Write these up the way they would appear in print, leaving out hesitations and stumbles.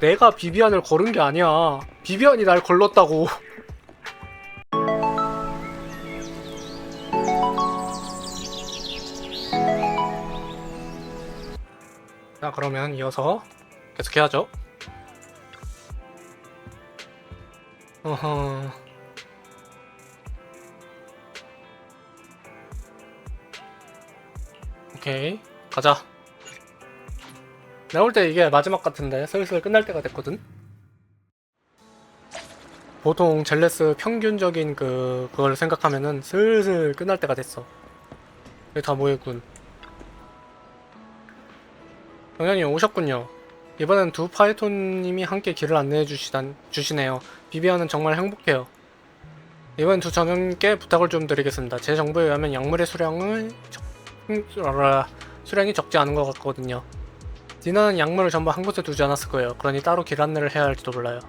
내가 비비안을 걸은 게 아니야. 비비안이 날 걸렀다고. 자, 그러면 이어서 계속 해야죠. 어허. 오케이, 가자. 내가 볼 때 이게 마지막 같은데 슬슬 끝날 때가 됐거든. 보통 젤레스 평균적인 그걸 생각하면은 슬슬 끝날 때가 됐어. 여기 다 모였군. 영현이 오셨군요. 이번엔 두 파이톤님이 함께 길을 안내해 주시네요. 비비안은 정말 행복해요. 이번 두 전원께 부탁을 좀 드리겠습니다. 제 정보에 의하면 약물의 수량이 적지 않은 것 같거든요. 디나는 약물을 전부 한 곳에 두지 않았을 거예요. 그러니 따로 길 안내를 해야 할지도 몰라요.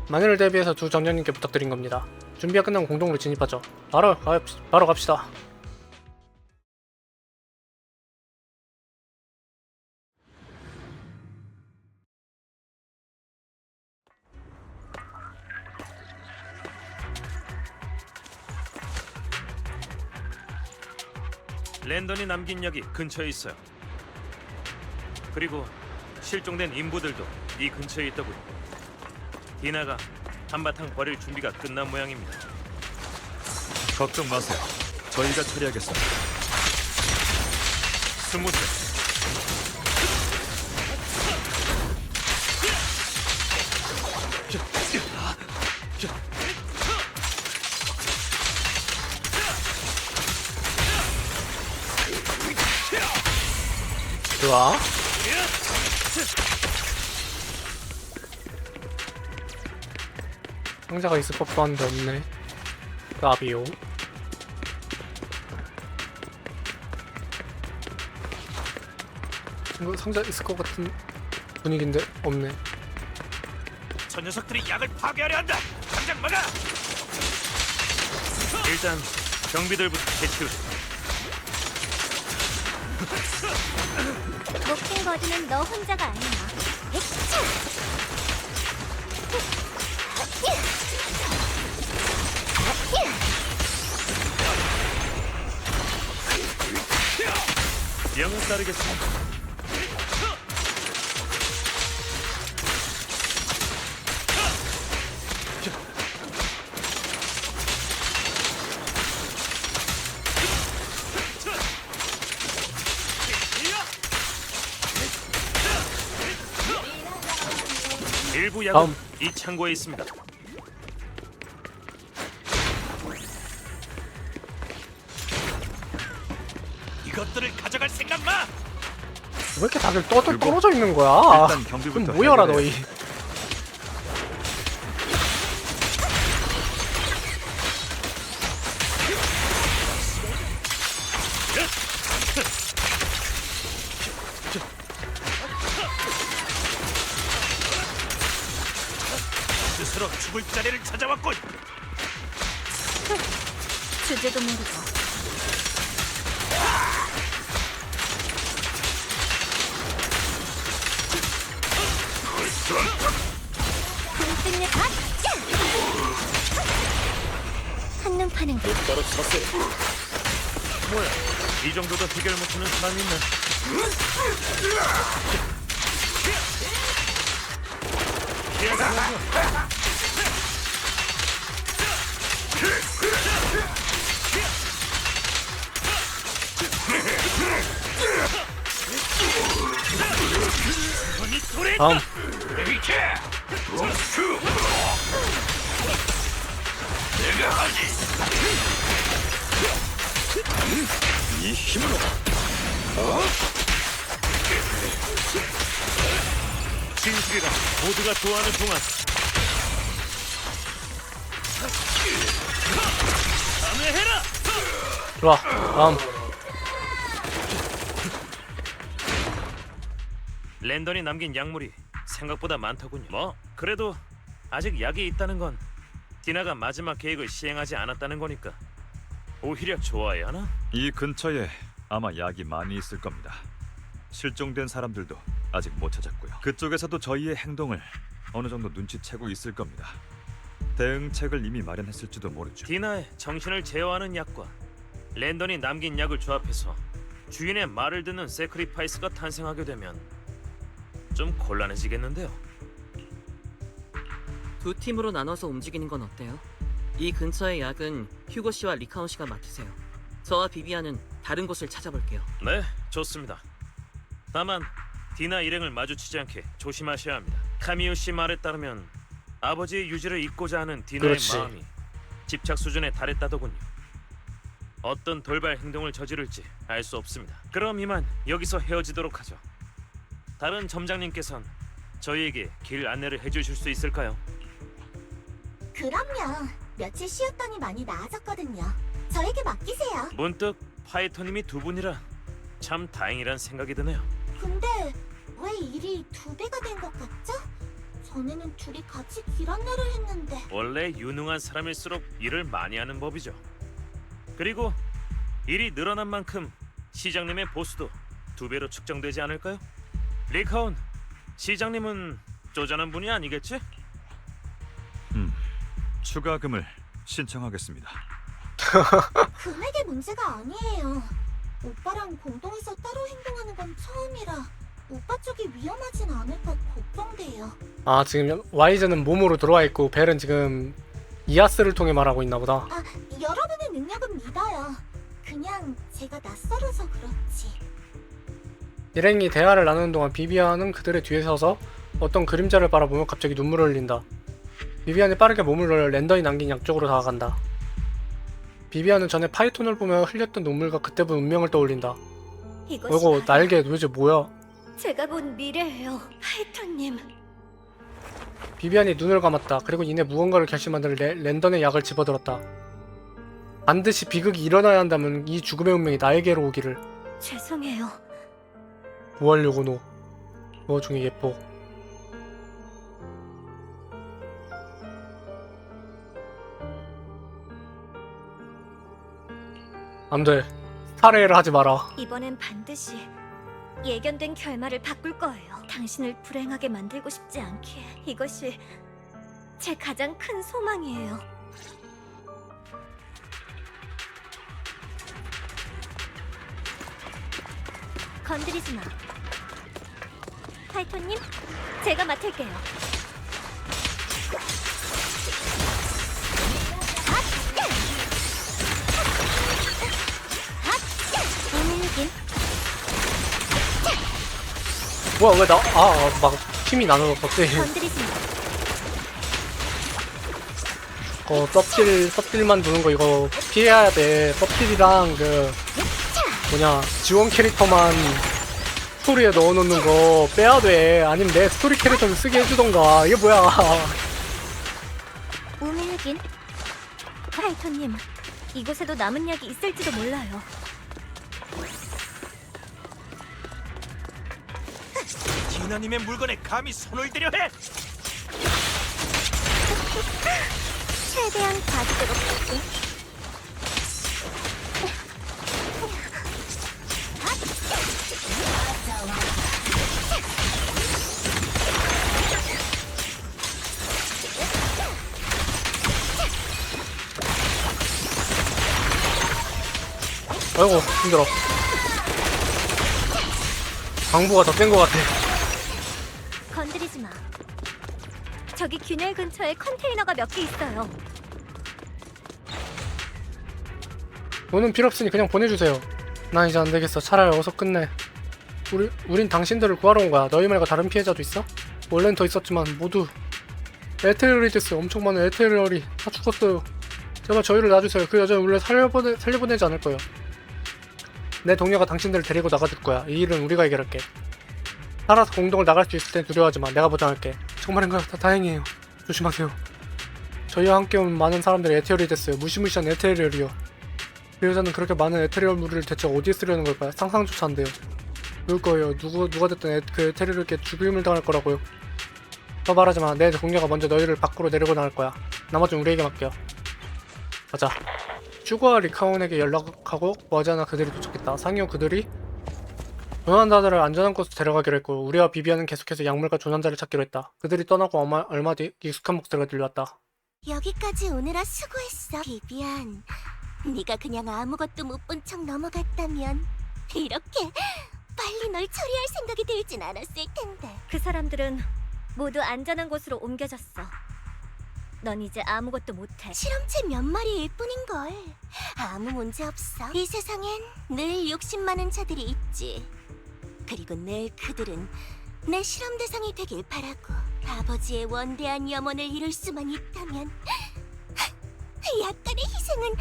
만일을 대비해서 두 전원님께 부탁드린 겁니다. 준비가 끝나면 공동으로 진입하죠. 바로 갑시다. 랜던이 남긴 약이 근처에 있어요. 그리고 실종된 인부들도 이 근처에 있더군요. 디나가 한바탕 버릴 준비가 끝난 모양입니다. 걱정 마세요. 저희가 처리하겠습니다. 스무스. 좋아. 상자가 있을 법도 한데 없네. 까비오. 이거 상자 있을 것 같은 분위기인데 없네. 저 녀석들이 약을 파괴하려 한다. 당장 막아. 일단 경비들부터 해치우자. 목숨 거두는 너 혼자가 아니야. 액차! 명을 따르겠습니다. 일부 약은 다음. 이 창고에 있습니다. 이것들을 가져갈 생각 마. 왜 이렇게 다들 떨어져 있는 거야? 일단 경비부터 좀 모여라 해결해요. 너희. 스스로 죽을 자리를 찾아왔군. 주제도 모르고. 불빛내 가자! 한눈 파는 게 뭐야? 이 정도도 해결 못하는 사람이 있나? 다음. 이 힘으로 진실이라 모두가 좋아하는 동안 감회해라! 좋아. 다음. 랜던이 남긴 약물이 생각보다 많더군요. 뭐 그래도 아직 약이 있다는 건 디나가 마지막 계획을 시행하지 않았다는 거니까 오히려 좋아야 하나? 이 근처에 아마 약이 많이 있을 겁니다. 실종된 사람들도 아직 못 찾았고요. 그쪽에서도 저희의 행동을 어느 정도 눈치채고 있을 겁니다. 대응책을 이미 마련했을지도 모르죠. 디나의 정신을 제어하는 약과 랜던이 남긴 약을 조합해서 주인의 말을 듣는 세크리파이스가 탄생하게 되면 좀 곤란해지겠는데요. 두 팀으로 나눠서 움직이는 건 어때요? 이 근처의 약은 휴고 씨와 리카온 씨가 맡으세요. 저와 비비안은 다른 곳을 찾아볼게요. 네, 좋습니다. 다만 디나 일행을 마주치지 않게 조심하셔야 합니다. 카미우 씨 말에 따르면 아버지의 유지를 잇고자 하는 디나의 그렇지. 마음이 집착 수준에 달했다더군요. 어떤 돌발 행동을 저지를지 알 수 없습니다. 그럼 이만 여기서 헤어지도록 하죠. 다른 점장님께선 저희에게 길 안내를 해주실 수 있을까요? 그럼요. 며칠 쉬었더니 많이 나아졌거든요. 저에게 맡기세요. 문득 파이터님이 두 분이라 참 다행이란 생각이 드네요. 근데 왜 일이 2배가 된 것 같죠? 전에는 둘이 같이 길 안내를 했는데. 원래 유능한 사람일수록 일을 많이 하는 법이죠. 그리고 일이 늘어난 만큼 시장님의 보수도 2배로 측정되지 않을까요? 리카온, 시장님은 쪼잔한 분이 아니겠지? 추가금을 신청하겠습니다. 금액의 문제가 아니에요. 오빠랑 공동에서 따로 행동하는 건 처음이라 오빠 쪽이 위험하진 않을까 걱정돼요. 아, 지금 와이즈는 몸으로 들어와 있고 벨은 지금 이아스를 통해 말하고 있나 보다. 아, 여러분의 능력은 믿어요. 그냥 제가 낯설어서 그렇지. 일행이 대화를 나누는 동안 비비안은 그들의 뒤에 서서 어떤 그림자를 바라보며 갑자기 눈물을 흘린다. 비비안이 빠르게 몸을 돌려 랜던이 남긴 약 쪽으로 다가간다. 비비안은 전에 파이톤을 보며 흘렸던 눈물과 그때 본 운명을 떠올린다. 이것이 어이구, 바로 날개 도대체 뭐야? 제가 본 미래예요, 파이터님. 비비안이 눈을 감았다. 그리고 이내 무언가를 결심한 랜던의 약을 집어들었다. 반드시 비극이 일어나야 한다면 이 죽음의 운명이 나에게로 오기를. 죄송해요. 뭐 하려고 너? 너 중에 예뻐. 안돼. 스타레이를 하지 마라. 이번엔 반드시 예견된 결말을 바꿀 거예요. 당신을 불행하게 만들고 싶지 않기에 이것이 제 가장 큰 소망이에요. 건드리지 마. 파이터님, 제가 맡을게요. 오늘긴 뭐야 왜 나? 막 팀이 나눠서 갑자기 건드리지 마. 껍질만 두는 거 이거 피해야 돼. 껍질이랑 그 뭐냐 지원 캐릭터만 스토리에 넣어놓는 거 빼야 돼. 아니면 내 스토리 캐릭터를 쓰게 해주던가. 이게 뭐야? 우밀긴 파이터님, 이곳에도 남은 약이 있을지도 몰라요. 디나님의 물건에 감히 손을 대려 해! 최대한 가지도록 할게. 아이고 힘들어. 광부가 더 센 거 같아. 건드리지 마. 저기 균열 근처에 컨테이너가 몇 개 있어요. 돈은 필요 없으니 그냥 보내주세요. 난 이제 안 되겠어. 차라리 어서 끝내. 우린 당신들을 구하러 온 거야. 너희 말고 다른 피해자도 있어? 원래는 더 있었지만 모두 에테리얼이 됐어요. 엄청 많은 에테리얼이 다 죽었어요. 제발 저희를 놔주세요. 그 여자는 원래 살려보내지 않을 거예요. 내 동료가 당신들을 데리고 나가줄 거야. 이 일은 우리가 해결할게. 살아서 공동을 나갈 수 있을 땐 두려워하지 마. 내가 보장할게. 정말인가요? 다행이에요. 조심하세요. 저희와 함께 온 많은 사람들이 에테리얼이 됐어요. 무시무시한 에테리얼이요. 그 여자는 그렇게 많은 에테리얼 무리를 대체 어디에 쓰려는 걸까요? 상상조차 안 돼요. 그럴 거예요. 누가 됐든 그 에테리얼에게 죽임을 당할 거라고요. 더 말하지 마. 내 동료가 먼저 너희를 밖으로 내리고 나갈 거야. 나머지는 우리에게 맡겨. 가자. 쭈구와 리카온에게 연락하고 머지않아 그들이 도착했다. 상이후 그들이 조난자들을 안전한 곳으로 데려가기로 했고 우리와 비비안은 계속해서 약물과 조난자를 찾기로 했다. 그들이 떠나고 얼마 뒤 익숙한 목소리가 들려왔다. 여기까지 오느라 수고했어, 비비안. 네가 그냥 아무것도 못 본 척 넘어갔다면 이렇게 빨리 널 처리할 생각이 들진 않았을 텐데. 그 사람들은 모두 안전한 곳으로 옮겨졌어. 넌 이제 아무것도 못해. 실험체 몇 마리일 뿐인걸. 아무 문제 없어. 이 세상엔 늘 욕심 많은 자들이 있지. 그리고 늘 그들은 내 실험 대상이 되길 바라고. 아버지의 원대한 염원을 이룰 수만 있다면 약간의 희생은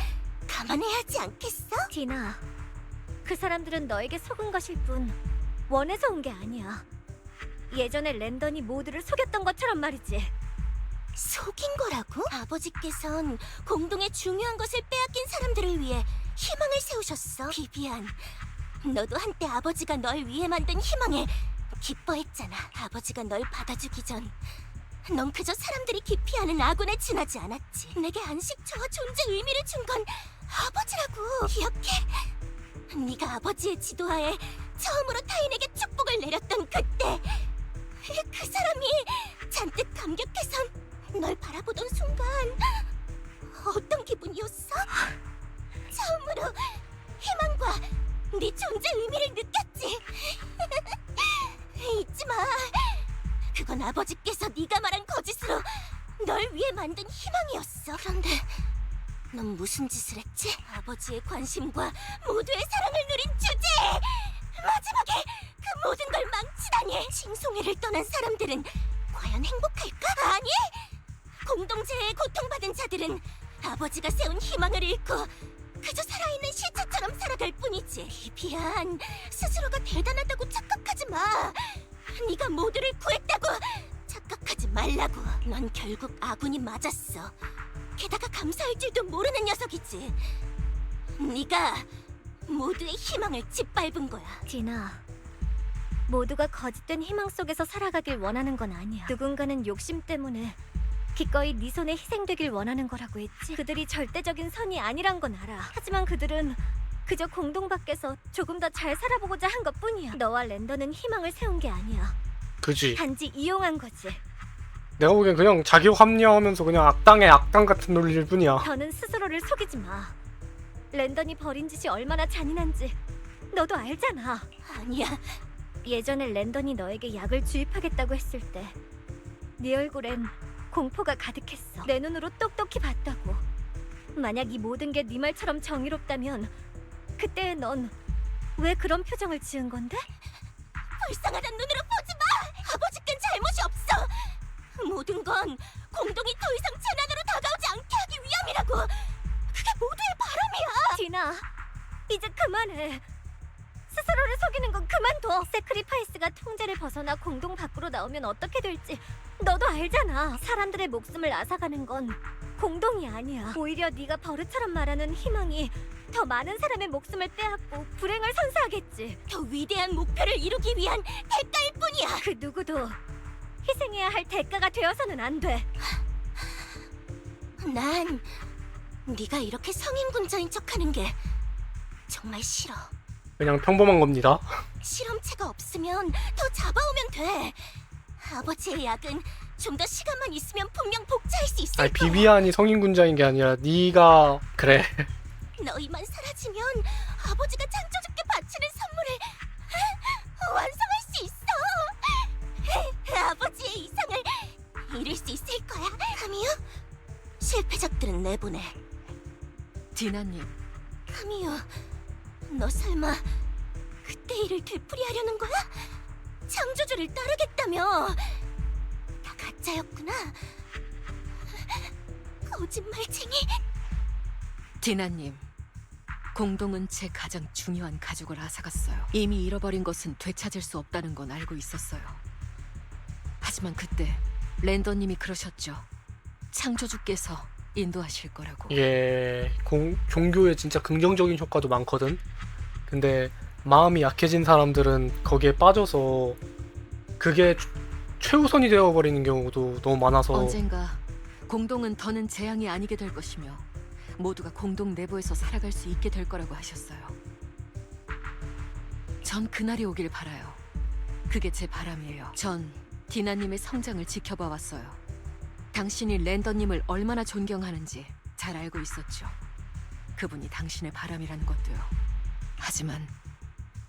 감안해야 하지 않겠어? 디나, 그 사람들은 너에게 속은 것일 뿐 원해서 온 게 아니야. 예전에 랜던이 모두를 속였던 것처럼 말이지. 속인 거라고? 아버지께선 공동의 중요한 것을 빼앗긴 사람들을 위해 희망을 세우셨어. 비비안, 너도 한때 아버지가 널 위해 만든 희망에 기뻐했잖아. 아버지가 널 받아주기 전 넌 그저 사람들이 기피하는 아군에 지나지 않았지. 내게 안식처와 존재 의미를 준 건 아버지라고. 기억해? 네가 아버지의 지도하에 처음으로 타인에게 축복을 내렸던 그때, 그 사람이 잔뜩 감격해선 널 바라보던 순간 어떤 기분이었어? 처음으로 희망과 네 존재 의미를 느꼈지. 잊지 마. 그건 아버지께서 네가 말한 거짓으로 널 위해 만든 희망이었어. 그런데 넌 무슨 짓을 했지? 아버지의 관심과 모두의 사랑을 누린 주제에 마지막에 그 모든 걸 망치다니. 싱송이를 떠난 사람들은 과연 행복할까? 아니! 공동체에 고통받은 자들은 아버지가 세운 희망을 잃고 그저 살아있는 시체처럼 살아갈 뿐이지. 비비안, 스스로가 대단하다고 착각하지 마. 네가 모두를 구했다고 착각하지 말라고. 넌 결국 아군이 맞았어. 게다가 감사할 줄도 모르는 녀석이지. 네가 모두의 희망을 짓밟은 거야. 디나, 모두가 거짓된 희망 속에서 살아가길 원하는 건 아니야. 누군가는 욕심 때문에 기꺼이 네 손에 희생되길 원하는 거라고 했지. 그들이 절대적인 선이 아니란 건 알아. 하지만 그들은 그저 공동 밖에서 조금 더 잘 살아보고자 한 것뿐이야. 너와 랜던은 희망을 세운 게 아니야. 그지. 단지 이용한 거지. 내가 보기엔 그냥 자기 합리화하면서 그냥 악당의 악당 같은 논리일 뿐이야. 더는 스스로를 속이지 마. 랜던이 벌인 짓이 얼마나 잔인한지 너도 알잖아. 아니야. 예전에 랜던이 너에게 약을 주입하겠다고 했을 때 네 얼굴엔 공포가 가득했어. 내 눈으로 똑똑히 봤다고. 만약 이 모든 게 네 말처럼 정의롭다면 그때 넌 왜 그런 표정을 지은 건데? 불쌍하단 눈으로 보지 마! 아버지께는 잘못이 없어! 모든 건 공동이 더 이상 재난으로 다가오지 않게 하기 위함이라고! 그게 모두의 바람이야! 디나, 이제 그만해. 스스로를 속이는 건 그만둬. 세크리파이스가 통제를 벗어나 공동 밖으로 나오면 어떻게 될지 너도 알잖아. 사람들의 목숨을 앗아가는 건 공동이 아니야. 오히려 네가 버릇처럼 말하는 희망이 더 많은 사람의 목숨을 빼앗고 불행을 선사하겠지. 더 위대한 목표를 이루기 위한 대가일 뿐이야. 그 누구도 희생해야 할 대가가 되어서는 안 돼. 난 네가 이렇게 성인군자인 척하는 게 정말 싫어. 그냥 평범한 겁니다. 실험체가 없으면 더 잡아오면 돼. 아버지의 약은 좀 더 시간만 있으면 분명 복제할 수 있을 아니 거야. 비비안이 성인군자인 게 아니라 네가 그래. 너희만 사라지면 아버지가 창조주께 바치는 선물을 완성할 수 있어. 아버지의 이상을 이룰 수 있을 거야. 카미유, 실패작들은 내보내. 디나님, 카미유, 너 설마 그때 일을 되풀이하려는 거야? 창조주를 따르겠다며. 다 가짜였구나. 거짓말쟁이. 디나님, 공동은 제 가장 중요한 가족을 앗아갔어요. 이미 잃어버린 것은 되찾을 수 없다는 건 알고 있었어요. 하지만 그때 랜더님이 그러셨죠. 창조주께서 인도하실 거라고. 이게 종교에 진짜 긍정적인 효과도 많거든. 근데 마음이 약해진 사람들은 거기에 빠져서 그게 최우선이 되어버리는 경우도 너무 많아서. 언젠가 공동은 더는 재앙이 아니게 될 것이며 모두가 공동 내부에서 살아갈 수 있게 될 거라고 하셨어요. 전 그날이 오길 바라요. 그게 제 바람이에요. 전 디나님의 성장을 지켜봐 왔어요. 당신이 랜더님을 얼마나 존경하는지 잘 알고 있었죠. 그분이 당신의 바람이라는 것도요. 하지만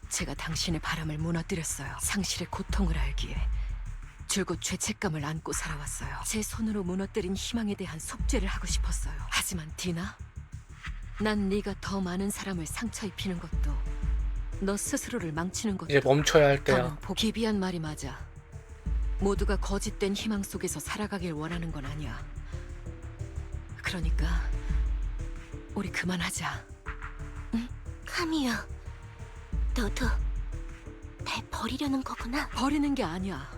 제가 당신의 바람을 무너뜨렸어요. 상실의 고통을 알기에 줄곧 죄책감을 안고 살아왔어요. 제 손으로 무너뜨린 희망에 대한 속죄를 하고 싶었어요. 하지만 디나, 난 네가 더 많은 사람을 상처 입히는 것도 너 스스로를 망치는 것도 이제 멈춰야 할 때야. 더는 기비한 말이 맞아. 모두가 거짓된 희망 속에서 살아가길 원하는 건 아니야. 그러니까 우리 그만하자. 카미유, 너도 날 버리려는 거구나. 버리는 게 아니야.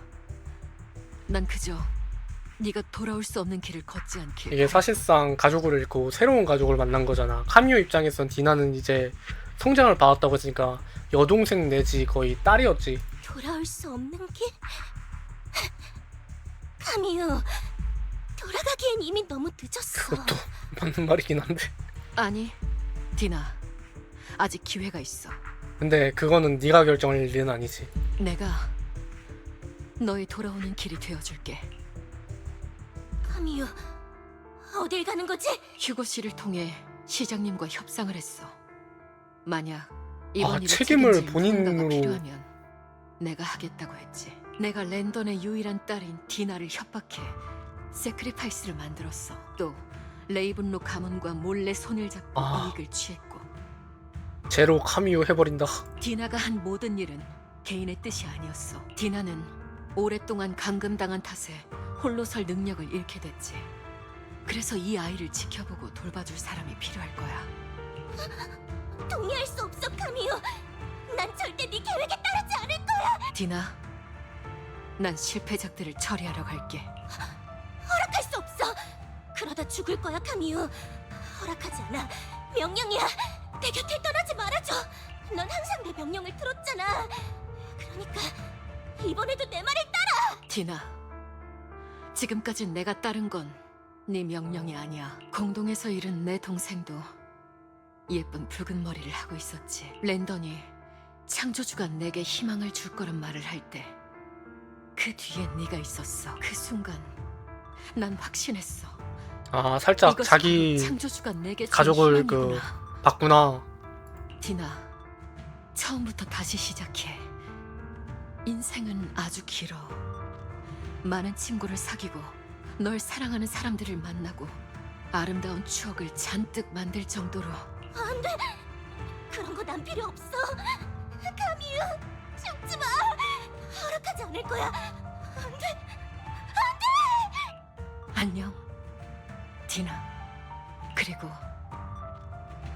난 그저 네가 돌아올 수 없는 길을 걷지 않길. 이게 사실상 가족을 잃고 새로운 가족을 만난 거잖아. 카미오 입장에선 디나는 이제 성장을 봐왔다고 했으니까 여동생 내지 거의 딸이었지. 돌아올 수 없는 길? 카미유, 돌아가기엔 이미 너무 늦었어. 그것도 맞는 말이긴 한데. 아니, 디나. 아직 기회가 있어. 근데 그거는 네가 결정할 일은 아니지. 내가 너의 돌아오는 길이 되어줄게. 카미유, 어딜 가는 거지? 휴고 씨를 통해 시장님과 협상을 했어. 만약 이번 일에 책임을 책임질 누군가가 본인으로- 필요하면 내가 하겠다고 했지. 내가 랜던의 유일한 딸인 디나를 협박해 세크리파이스를 만들었어. 또 레이븐로 가문과 몰래 손을 잡고 이익을 취했고. 제로 카미오 해버린다. 디나가 한 모든 일은 개인의 뜻이 아니었어. 디나는 오랫동안 감금당한 탓에 홀로 설 능력을 잃게 됐지. 그래서 이 아이를 지켜보고 돌봐줄 사람이 필요할 거야. 동의할 수 없어, 카미유. 난 절대 네 계획에 따르지 않을 거야. 디나, 난 실패작들을 처리하러 갈게. 허락할 수 없어. 그러다 죽을 거야, 카미유. 허락하지 않아. 명령이야. 내 곁을 떠나지 말아줘. 넌 항상 내 명령을 들었잖아. 그러니까 이번에도 내 말을 따라. 디나, 지금까지 내가 따른 건 네 명령이 아니야. 공동에서 잃은 내 동생도 예쁜 붉은 머리를 하고 있었지. 랜던이 창조주가 내게 희망을 줄 거란 말을 할 때 그 뒤에 네가 있었어. 그 순간 난 확신했어. 아 살짝 이것이 자기 바로 창조주가 내게 준 가족을 희망이구나. 봤구나. 디나, 처음부터 다시 시작해. 인생은 아주 길어. 많은 친구를 사귀고 널 사랑하는 사람들을 만나고 아름다운 추억을 잔뜩 만들 정도로. 안 돼. 그런 거 난 필요 없어. 카미유, 죽지 마. 허락하지 않을 거야. 안 돼. 안녕, 디나. 그리고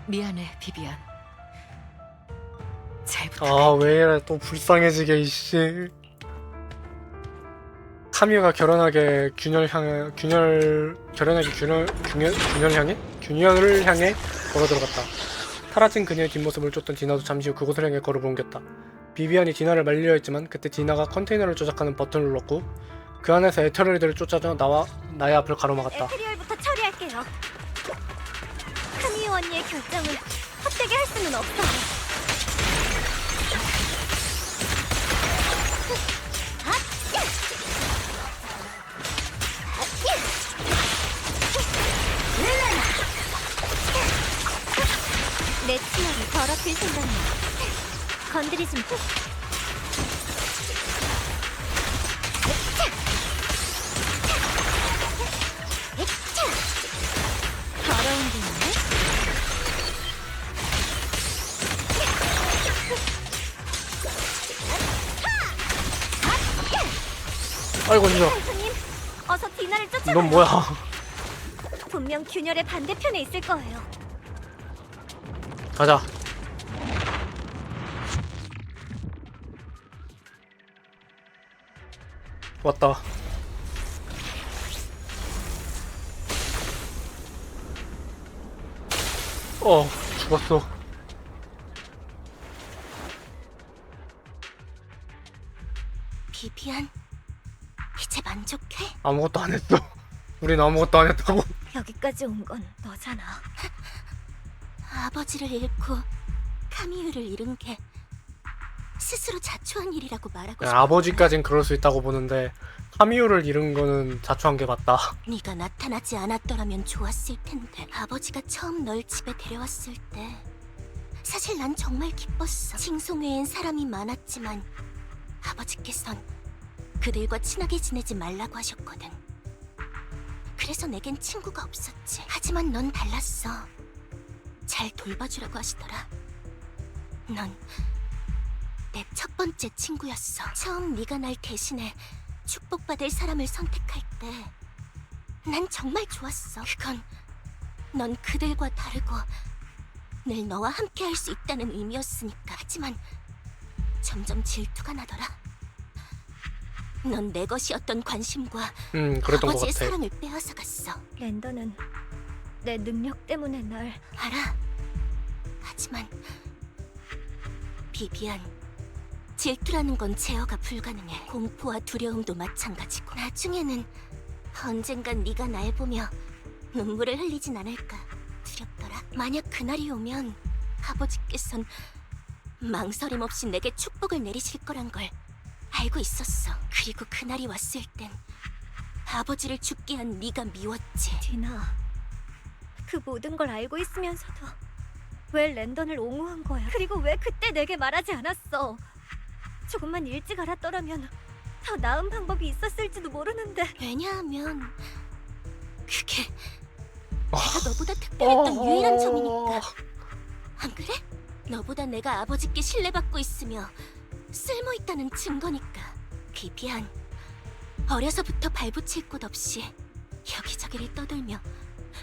미안해, 비비안. 잘 부탁해. 아 왜 이래 또 불쌍해지게 이씨. 카미오가 결혼하게 균열을 향해 걸어 들어갔다. 사라진 그녀의 뒷모습을 쫓던 디나도 잠시 후 그곳을 향해 걸어 옮겼다. 비비안이 디나를 말리려 했지만 그때 디나가 컨테이너를 조작하는 버튼을 눌렀고 그 안에서 에터널들을 쫓아져 나의 앞을 가로막았다. 에테리얼부터 처리할게요. 카미유 언니의 결정을 헛되게 할 수는 없어. 내 치마를 더럽힐 생각이야. 건드리지 마. 더러운 게 있네. 아이고 진짜. 선생님, 어서 디나를 쫓아가요. 넌 뭐야? 분명 균열의 반대편에 있을 거예요. 가자. 왔다. 죽었어. 비비안, 이제 만족해? 아무것도 안 했어. 우린 아무것도 안 했다고. 여기까지 온 건 너잖아. 아버지를 잃고 카미유를 잃은 게 스스로 자초한 일이라고 말하고 그냥 싶어. 아버지까진 그럴 수 있다고 보는데 카미오를 잃은 거는 자초한 게 맞다. 네가 나타나지 않았더라면 좋았을 텐데. 아버지가 처음 널 집에 데려왔을 때 사실 난 정말 기뻤어. 칭송회엔 사람이 많았지만 아버지께선 그들과 친하게 지내지 말라고 하셨거든. 그래서 내겐 친구가 없었지. 하지만 넌 달랐어. 잘 돌봐주라고 하시더라. 넌 내 첫 번째 친구였어. 처음 네가 날 대신해 축복받을 사람을 선택할 때 난 정말 좋았어. 그건 넌 그들과 다르고 늘 너와 함께 할 수 있다는 의미였으니까. 하지만 점점 질투가 나더라. 넌 내 것이었던 관심과 그랬던 것 아버지의 같아. 사랑을 빼앗아 갔어. 랜더는 내 능력 때문에 널 알아. 하지만 비비안, 질투라는 건 제어가 불가능해. 공포와 두려움도 마찬가지고. 나중에는 언젠간 네가 날 보며 눈물을 흘리진 않을까 두렵더라. 만약 그날이 오면 아버지께선 망설임 없이 내게 축복을 내리실 거란 걸 알고 있었어. 그리고 그날이 왔을 땐 아버지를 죽게 한 네가 미웠지. 디나, 그 모든 걸 알고 있으면서도 왜 랜던을 옹호한 거야? 그리고 왜 그때 내게 말하지 않았어? 조금만 일찍 알았더라면 더 나은 방법이 있었을지도 모르는데. 왜냐하면 그게 내가 너보다 특별했던 유일한 점이니까. 안 그래? 너보다 내가 아버지께 신뢰받고 있으며 쓸모있다는 증거니까. 비비안, 어려서부터 발붙일 곳 없이 여기저기를 떠돌며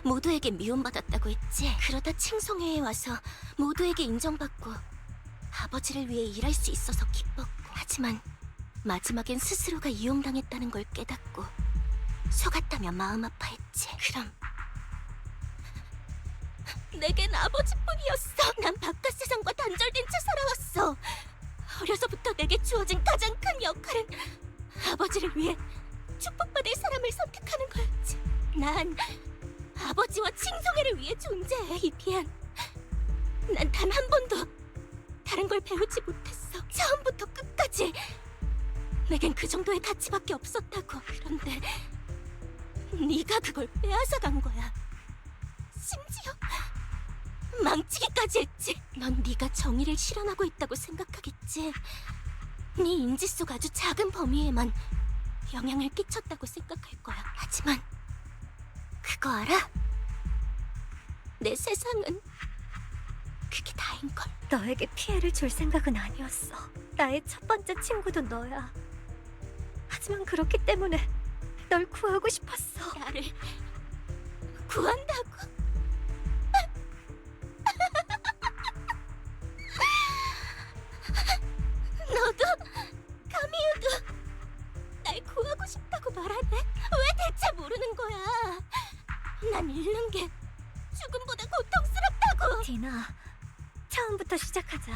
모두에게 미움받았다고 했지. 그러다 칭송회에 와서 모두에게 인정받고 아버지를 위해 일할 수 있어서 기뻤고. 하지만 마지막엔 스스로가 이용당했다는 걸 깨닫고 속았다며 마음 아파했지. 그럼 내겐 아버지뿐이었어. 난 바깥 세상과 단절된 채 살아왔어. 어려서부터 내게 주어진 가장 큰 역할은 아버지를 위해 축복받을 사람을 선택하는 거였지. 난 아버지와 칭송회를 위해 존재해. 비비안, 난 단 한 번도 다른 걸 배우지 못했어. 처음부터 끝까지 내겐 그 정도의 가치밖에 없었다고. 그런데 네가 그걸 빼앗아간 거야. 심지어 망치기까지 했지. 넌 네가 정의를 실현하고 있다고 생각하겠지. 네 인지 속 아주 작은 범위에만 영향을 끼쳤다고 생각할 거야. 하지만 그거 알아? 내 세상은 그게 다인걸. 너에게 피해를 줄 생각은 아니었어. 나의 첫 번째 친구도 너야. 하지만 그렇기 때문에 널 구하고 싶었어. 나를 구한다고? 너도 카미우도 날 구하고 싶다고 말하네? 왜 대체 모르는 거야? 난 잃는 게 죽음보다 고통스럽다고. 디나, 처음부터 시작하자.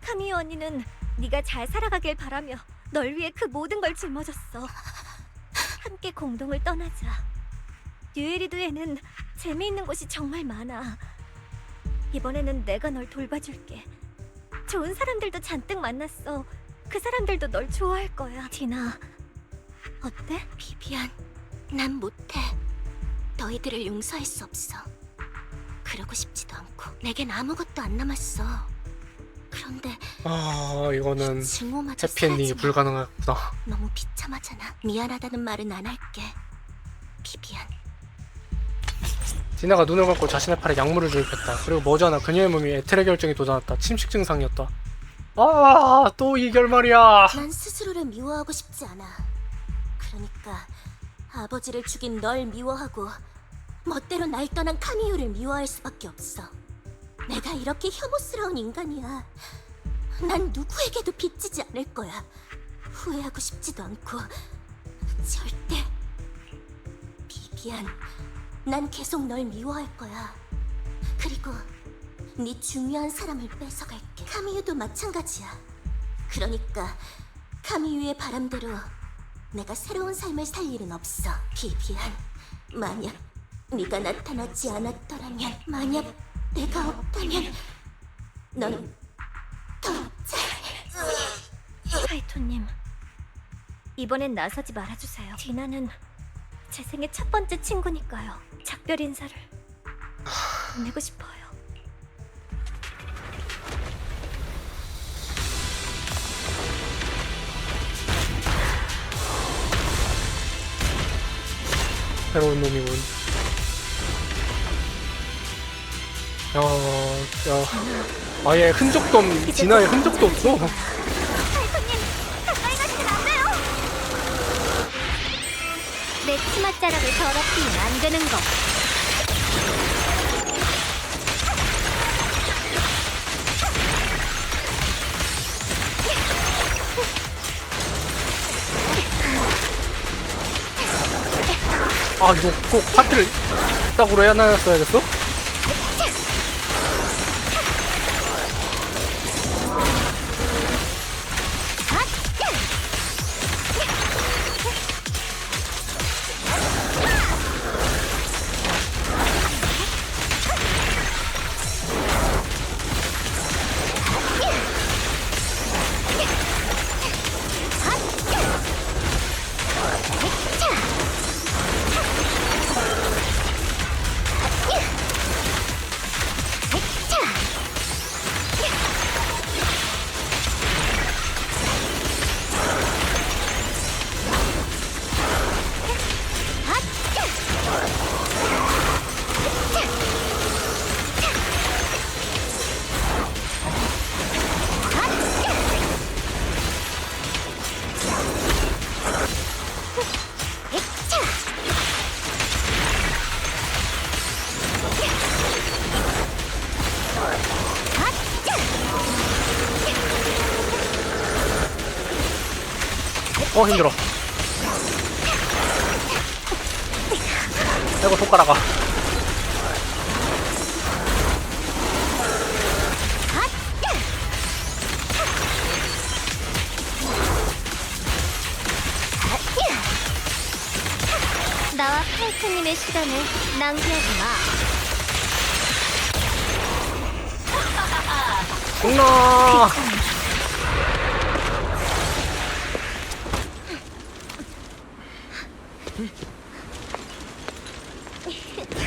카미오 언니는 네가 잘 살아가길 바라며 널 위해 그 모든 걸 짊어졌어. 함께 공동을 떠나자. 뉴에리드에는 재미있는 곳이 정말 많아. 이번에는 내가 널 돌봐줄게. 좋은 사람들도 잔뜩 만났어. 그 사람들도 널 좋아할 거야. 디나, 어때? 비비안, 난 못해. 너희들을 용서할 수 없어. 그러고 싶지도 않고. 내겐 아무것도 안 남았어. 그런데 이거는 증오마저 해피엔딩이 사라지면 불가능하구나. 너무 비참하잖아. 미안하다는 말은 안 할게. 비비안. 디나가 눈을 감고 자신의 팔에 약물을 주입했다. 그리고 머지않아 그녀의 몸이 에테르 결정이 돋아났다. 침식 증상이었다. 또 이 결말이야. 난 스스로를 미워하고 싶지 않아. 그러니까 아버지를 죽인 널 미워하고 멋대로 날 떠난 카미유를 미워할 수밖에 없어. 내가 이렇게 혐오스러운 인간이야. 난 누구에게도 빚지지 않을 거야. 후회하고 싶지도 않고. 절대. 비비안, 난 계속 널 미워할 거야. 그리고 네 중요한 사람을 뺏어갈게. 카미유도 마찬가지야. 그러니까 카미유의 바람대로 내가 새로운 삶을 살 일은 없어. 비비안, 만약 네가 나타나지 않았더라면, 만약 내가 없다면 넌 더 잘... 파이토님, 이번엔 나서지 말아주세요. 디나는 제 생애 첫 번째 친구니까요. 작별 인사를 보내고 싶어요. 새로운 놈이군. 아예 흔적도 없, 진화의 흔적도 없어. 파이토님, 가까이 가시면 안 돼요. 내 치맛자락을 더럽히면 안 되는 거. 아 이거 꼭 파티를 딱으로 해놨어야겠어? 힘들어. 이거 손가락아. 나와 파이토님의 시간을 낭비하지 마. 죽나.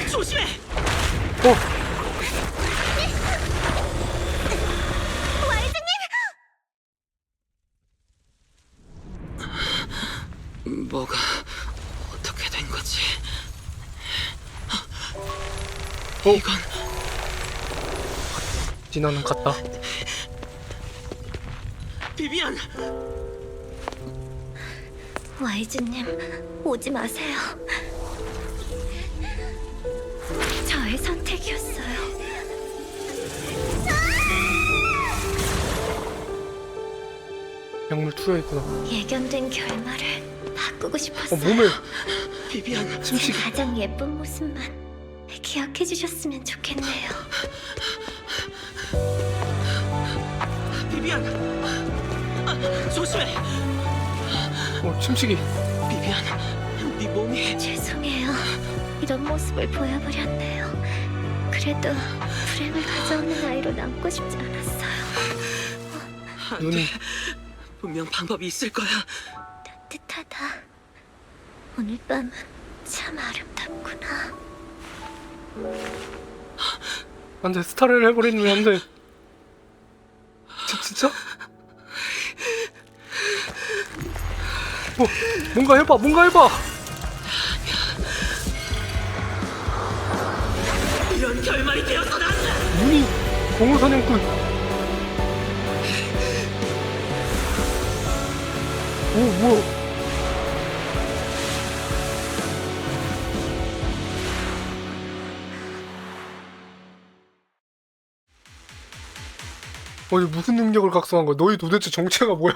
조심해! 뭐가 어떻게 된 거지? 이건 디나는 갔다. 비비안! 와이즈님, 오지 마세요. 저의 선택이었어요. 약물 투여했구나. 예견된 결말을 바꾸고 싶었어요. 몸을 비비안! 제 가장 예쁜 모습만 기억해 주셨으면 좋겠네요. 비비안! 조심해! 침식이. 비비안, 네 몸이 죄송해요. 이런 모습을 보여버렸네요. 그래도 불행을 가져오는 아이로 남고 싶지 않았어요. 눈이. 분명 방법이 있을 거야. 따뜻하다. 오늘 밤은 참 아름답구나. 안돼, 스타를 해버리면 안돼. 진짜? 뭔가 해봐, 뭔가 해봐. 이런 결말이 되어서는 안 돼! 눈이 공허사냥꾼. 뭐야. 어디 무슨 능력을 각성한 거야? 너희 도대체 정체가 뭐야?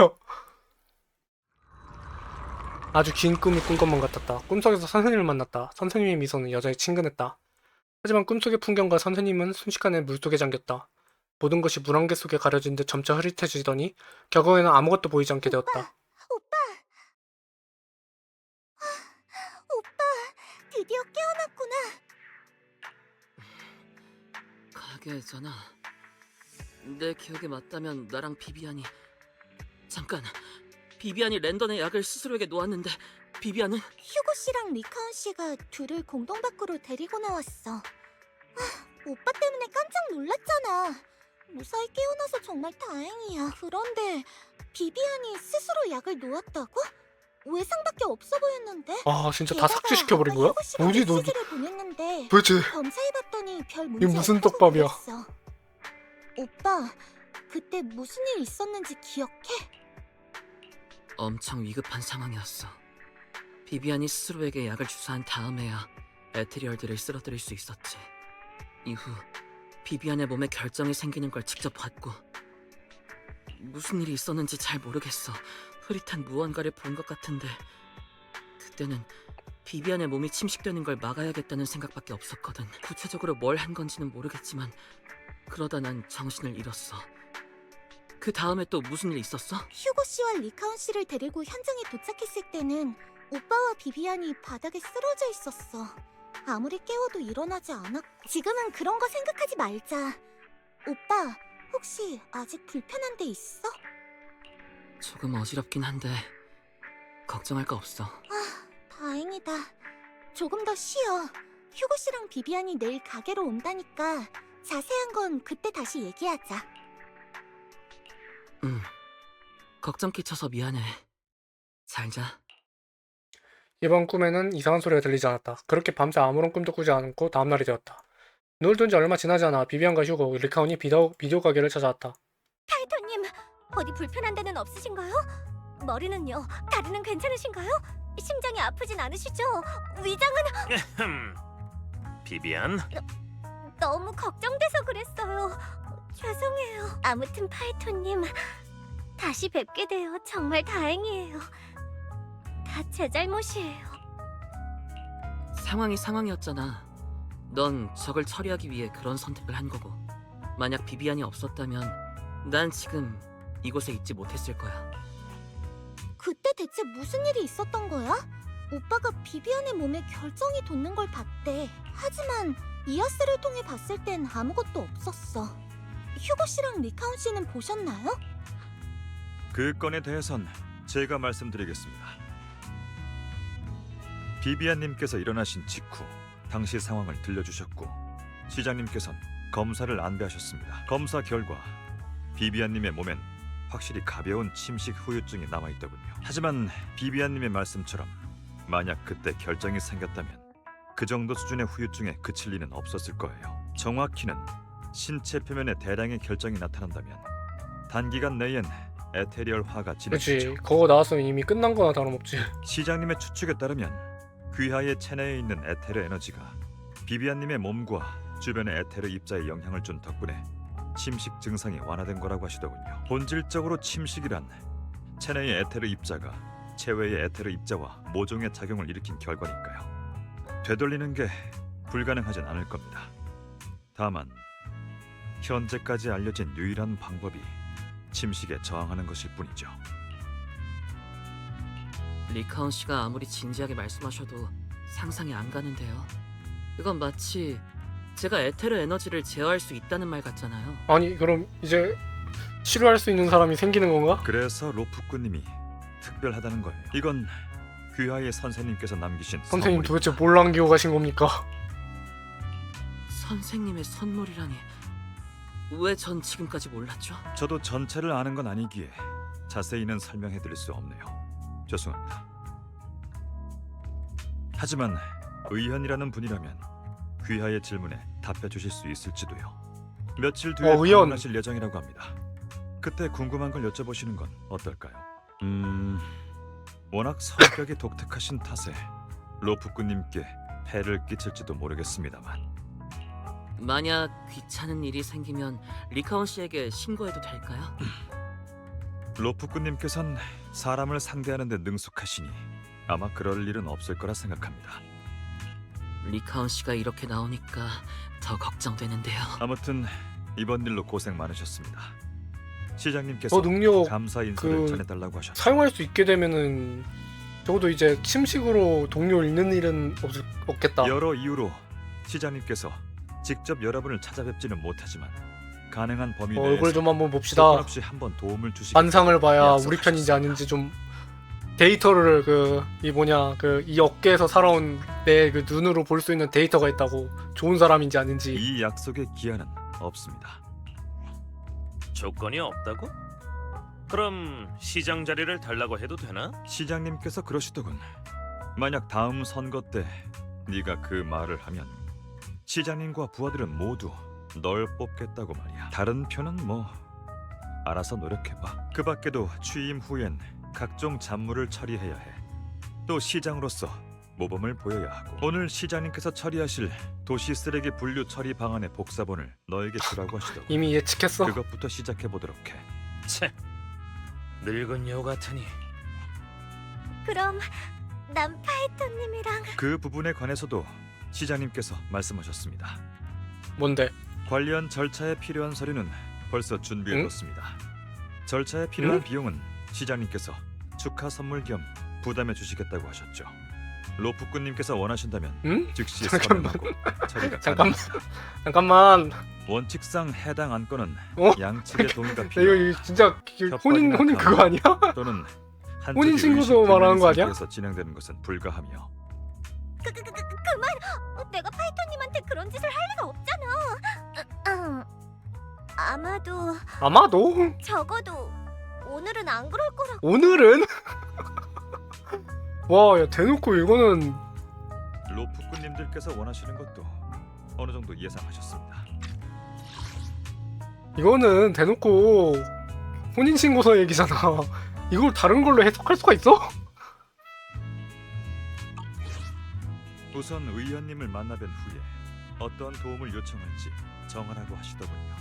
아주 긴 꿈을 꾼 것만 같았다. 꿈속에서 선생님을 만났다. 선생님의 미소는 여전히 친근했다. 하지만 꿈속의 풍경과 선생님은 순식간에 물속에 잠겼다. 모든 것이 물안개 속에 가려진 듯 점차 흐릿해지더니 결국에는 아무것도 보이지 않게 되었다. 드디어 깨어났구나. 가게잖아. 내 기억에 맞다면 나랑 비비안이 잠깐. 비비안이 랜던의 약을 스스로에게 놓았는데 비비안은 휴고 씨랑 리카운 씨가 둘을 공동 밖으로 데리고 나왔어. 오빠 때문에 깜짝 놀랐잖아. 무사히 깨어나서 정말 다행이야. 그런데 비비안이 스스로 약을 놓았다고? 외상밖에 없어 보였는데. 아 진짜 다 삭제시켜버린 거야? 뭐지 너 메시지를 보냈는데 도대체 검사해봤더니 별 문제 이게 무슨 없어서 떡밥이야? 그랬어. 오빠 그때 무슨 일 있었는지 기억해? 엄청 위급한 상황이었어. 비비안이 스스로에게 약을 주사한 다음에야 에테리얼들을 쓰러뜨릴 수 있었지. 이후 비비안의 몸에 결정이 생기는 걸 직접 봤고 무슨 일이 있었는지 잘 모르겠어. 흐릿한 무언가를 본 것 같은데 그때는 비비안의 몸이 침식되는 걸 막아야겠다는 생각밖에 없었거든. 구체적으로 뭘 한 건지는 모르겠지만 그러다 난 정신을 잃었어. 그 다음에 또 무슨 일 있었어? 휴고 씨와 리카운 씨를 데리고 현장에 도착했을 때는 오빠와 비비안이 바닥에 쓰러져 있었어. 아무리 깨워도 일어나지 않았고. 지금은 그런 거 생각하지 말자. 오빠, 혹시 아직 불편한 데 있어? 조금 어지럽긴 한데 걱정할 거 없어. 다행이다. 조금 더 쉬어. 휴고 씨랑 비비안이 내일 가게로 온다니까 자세한 건 그때 다시 얘기하자. 걱정 끼쳐서 미안해. 잘 자. 이번 꿈에는 이상한 소리가 들리지 않았다. 그렇게 밤새 아무런 꿈도 꾸지 않고 다음날이 되었다. 눈을 뜬 지 얼마 지나지 않아 비비안과 휴고, 리카온이 비디오 가게를 찾아왔다. 타이토님, 어디 불편한 데는 없으신가요? 머리는요? 다리는 괜찮으신가요? 심장이 아프진 않으시죠? 위장은 비비안, 너무 걱정돼서 그랬어요. 죄송해요. 아무튼 파이토님, 다시 뵙게 되어 정말 다행이에요. 다 제 잘못이에요. 상황이 상황이었잖아. 넌 적을 처리하기 위해 그런 선택을 한 거고 만약 비비안이 없었다면 난 지금 이곳에 있지 못했을 거야. 그때 대체 무슨 일이 있었던 거야? 오빠가 비비안의 몸에 결정이 돋는 걸 봤대. 하지만 이아스를 통해 봤을 땐 아무것도 없었어. 휴고 씨랑 리카운 씨는 보셨나요? 그 건에 대해선 제가 말씀드리겠습니다. 비비안님께서 일어나신 직후 당시 상황을 들려주셨고 시장님께선 검사를 안배하셨습니다. 검사 결과 비비안님의 몸엔 확실히 가벼운 침식 후유증이 남아있더군요. 하지만 비비안님의 말씀처럼 만약 그때 결정이 생겼다면 그 정도 수준의 후유증에 그칠 리는 없었을 거예요. 정확히는 신체 표면에 대량의 결정이 나타난다면 단기간 내엔 에테리얼화가 그치, 진행되죠. 그거 나왔으면 이미 끝난 거나 다름없지. 시장님의 추측에 따르면 귀하의 체내에 있는 에테르 에너지가 비비안님의 몸과 주변의 에테르 입자에 영향을 준 덕분에 침식 증상이 완화된 거라고 하시더군요. 본질적으로 침식이란 체내의 에테르 입자가 체외의 에테르 입자와 모종의 작용을 일으킨 결과니까요. 되돌리는 게 불가능하진 않을 겁니다. 다만 현재까지 알려진 유일한 방법이 침식에 저항하는 것일 뿐이죠. 리카운 씨가 아무리 진지하게 말씀하셔도 상상이 안 가는데요. 그건 마치 제가 에테르 에너지를 제어할 수 있다는 말 같잖아요. 아니 그럼 이제 치료할 수 있는 사람이 생기는 건가? 그래서 로프꾸님이 특별하다는 거예요. 이건 귀하의 선생님께서 남기신 선생님 선물입니다. 도대체 뭘 남기고 가신 겁니까? 선생님의 선물이라니. 왜 전 지금까지 몰랐죠? 저도 전체를 아는 건 아니기에 자세히는 설명해드릴 수 없네요. 죄송합니다. 하지만 의현이라는 분이라면 귀하의 질문에 답해주실 수 있을지도요. 며칠 뒤에 의현. 방문하실 예정이라고 합니다. 그때 궁금한 걸 여쭤보시는 건 어떨까요? 워낙 성격이 독특하신 탓에 로프꾸님께 폐를 끼칠지도 모르겠습니다만 만약 귀찮은 일이 생기면 리카온 씨에게 신고해도 될까요? 로프꾸님께선 사람을 상대하는 데 능숙하시니 아마 그럴 일은 없을 거라 생각합니다. 리카온 씨가 이렇게 나오니까 더 걱정되는데요. 아무튼 이번 일로 고생 많으셨습니다. 시장님께서 능력 감사 인사를 그 전해달라고 하셨죠. 사용할 수 있게 되면은 적어도 이제 침식으로 동료 잃는 일은 없겠다. 여러 이유로 시장님께서 직접 여러분을 찾아뵙지는 못하지만 가능한 범위 내에서 얼굴 좀 한번 봅시다. 조건 없이 한번 도움을 주시겠다고 반상을 봐야 우리 약속하셨습니다. 편인지 아닌지 좀 데이터를 이 업계에서 살아온 내 그 눈으로 볼 수 있는 데이터가 있다고. 좋은 사람인지 아닌지. 이 약속의 기한은 없습니다. 조건이 없다고? 그럼 시장 자리를 달라고 해도 되나? 시장님께서 그러시더군. 만약 다음 선거 때 네가 그 말을 하면 시장님과 부하들은 모두 널 뽑겠다고 말이야. 다른 표는 뭐 알아서 노력해봐. 그 밖에도 취임 후엔 각종 잡무를 처리해야 해. 또 시장으로서 모범을 보여야 하고. 오늘 시장님께서 처리하실 도시 쓰레기 분류 처리 방안의 복사본을 너에게 주라고 하시더군. 이미 예측했어. 그것부터 시작해 보도록 해. 채, 늙은 여우 같으니. 그럼 난 파이터님이랑 그 부분에 관해서도 시장님께서 말씀하셨습니다. 뭔데? 관련 절차에 필요한 서류는 벌써 준비해뒀습니다. 절차에 필요한 응? 비용은 시장님께서 축하 선물 겸 부담해 주시겠다고 하셨죠. 로프꾼님께서 원하신다면 응? 즉시 잠깐만. 서명하고 처리가 잠깐만. 가능합니다. 잠깐만. 원칙상 해당 안건은 어? 양측의 동의가 이거 필요. 진짜 혼인 그거 아니야? 또는 혼인 신고서 말하는 거 아니야? 에서 진행되는 것은 불가하며. 그만! 내가 파이터님한테 그런 짓을 할 리가 없잖아. 아마도 아마도 적어도 오늘은 안 그럴 거라고. 오늘은 와, 야, 대놓고 이거는 로프꾼님들께서 원하시는 것도 어느 정도 예상하셨습니다. 이거는 대놓고 혼인 신고서 얘기잖아. 이걸 다른 걸로 해석할 수가 있어? 우선 의원님을 만나뵌 후에 어떤 도움을 요청할지 정하라고 하시더군요.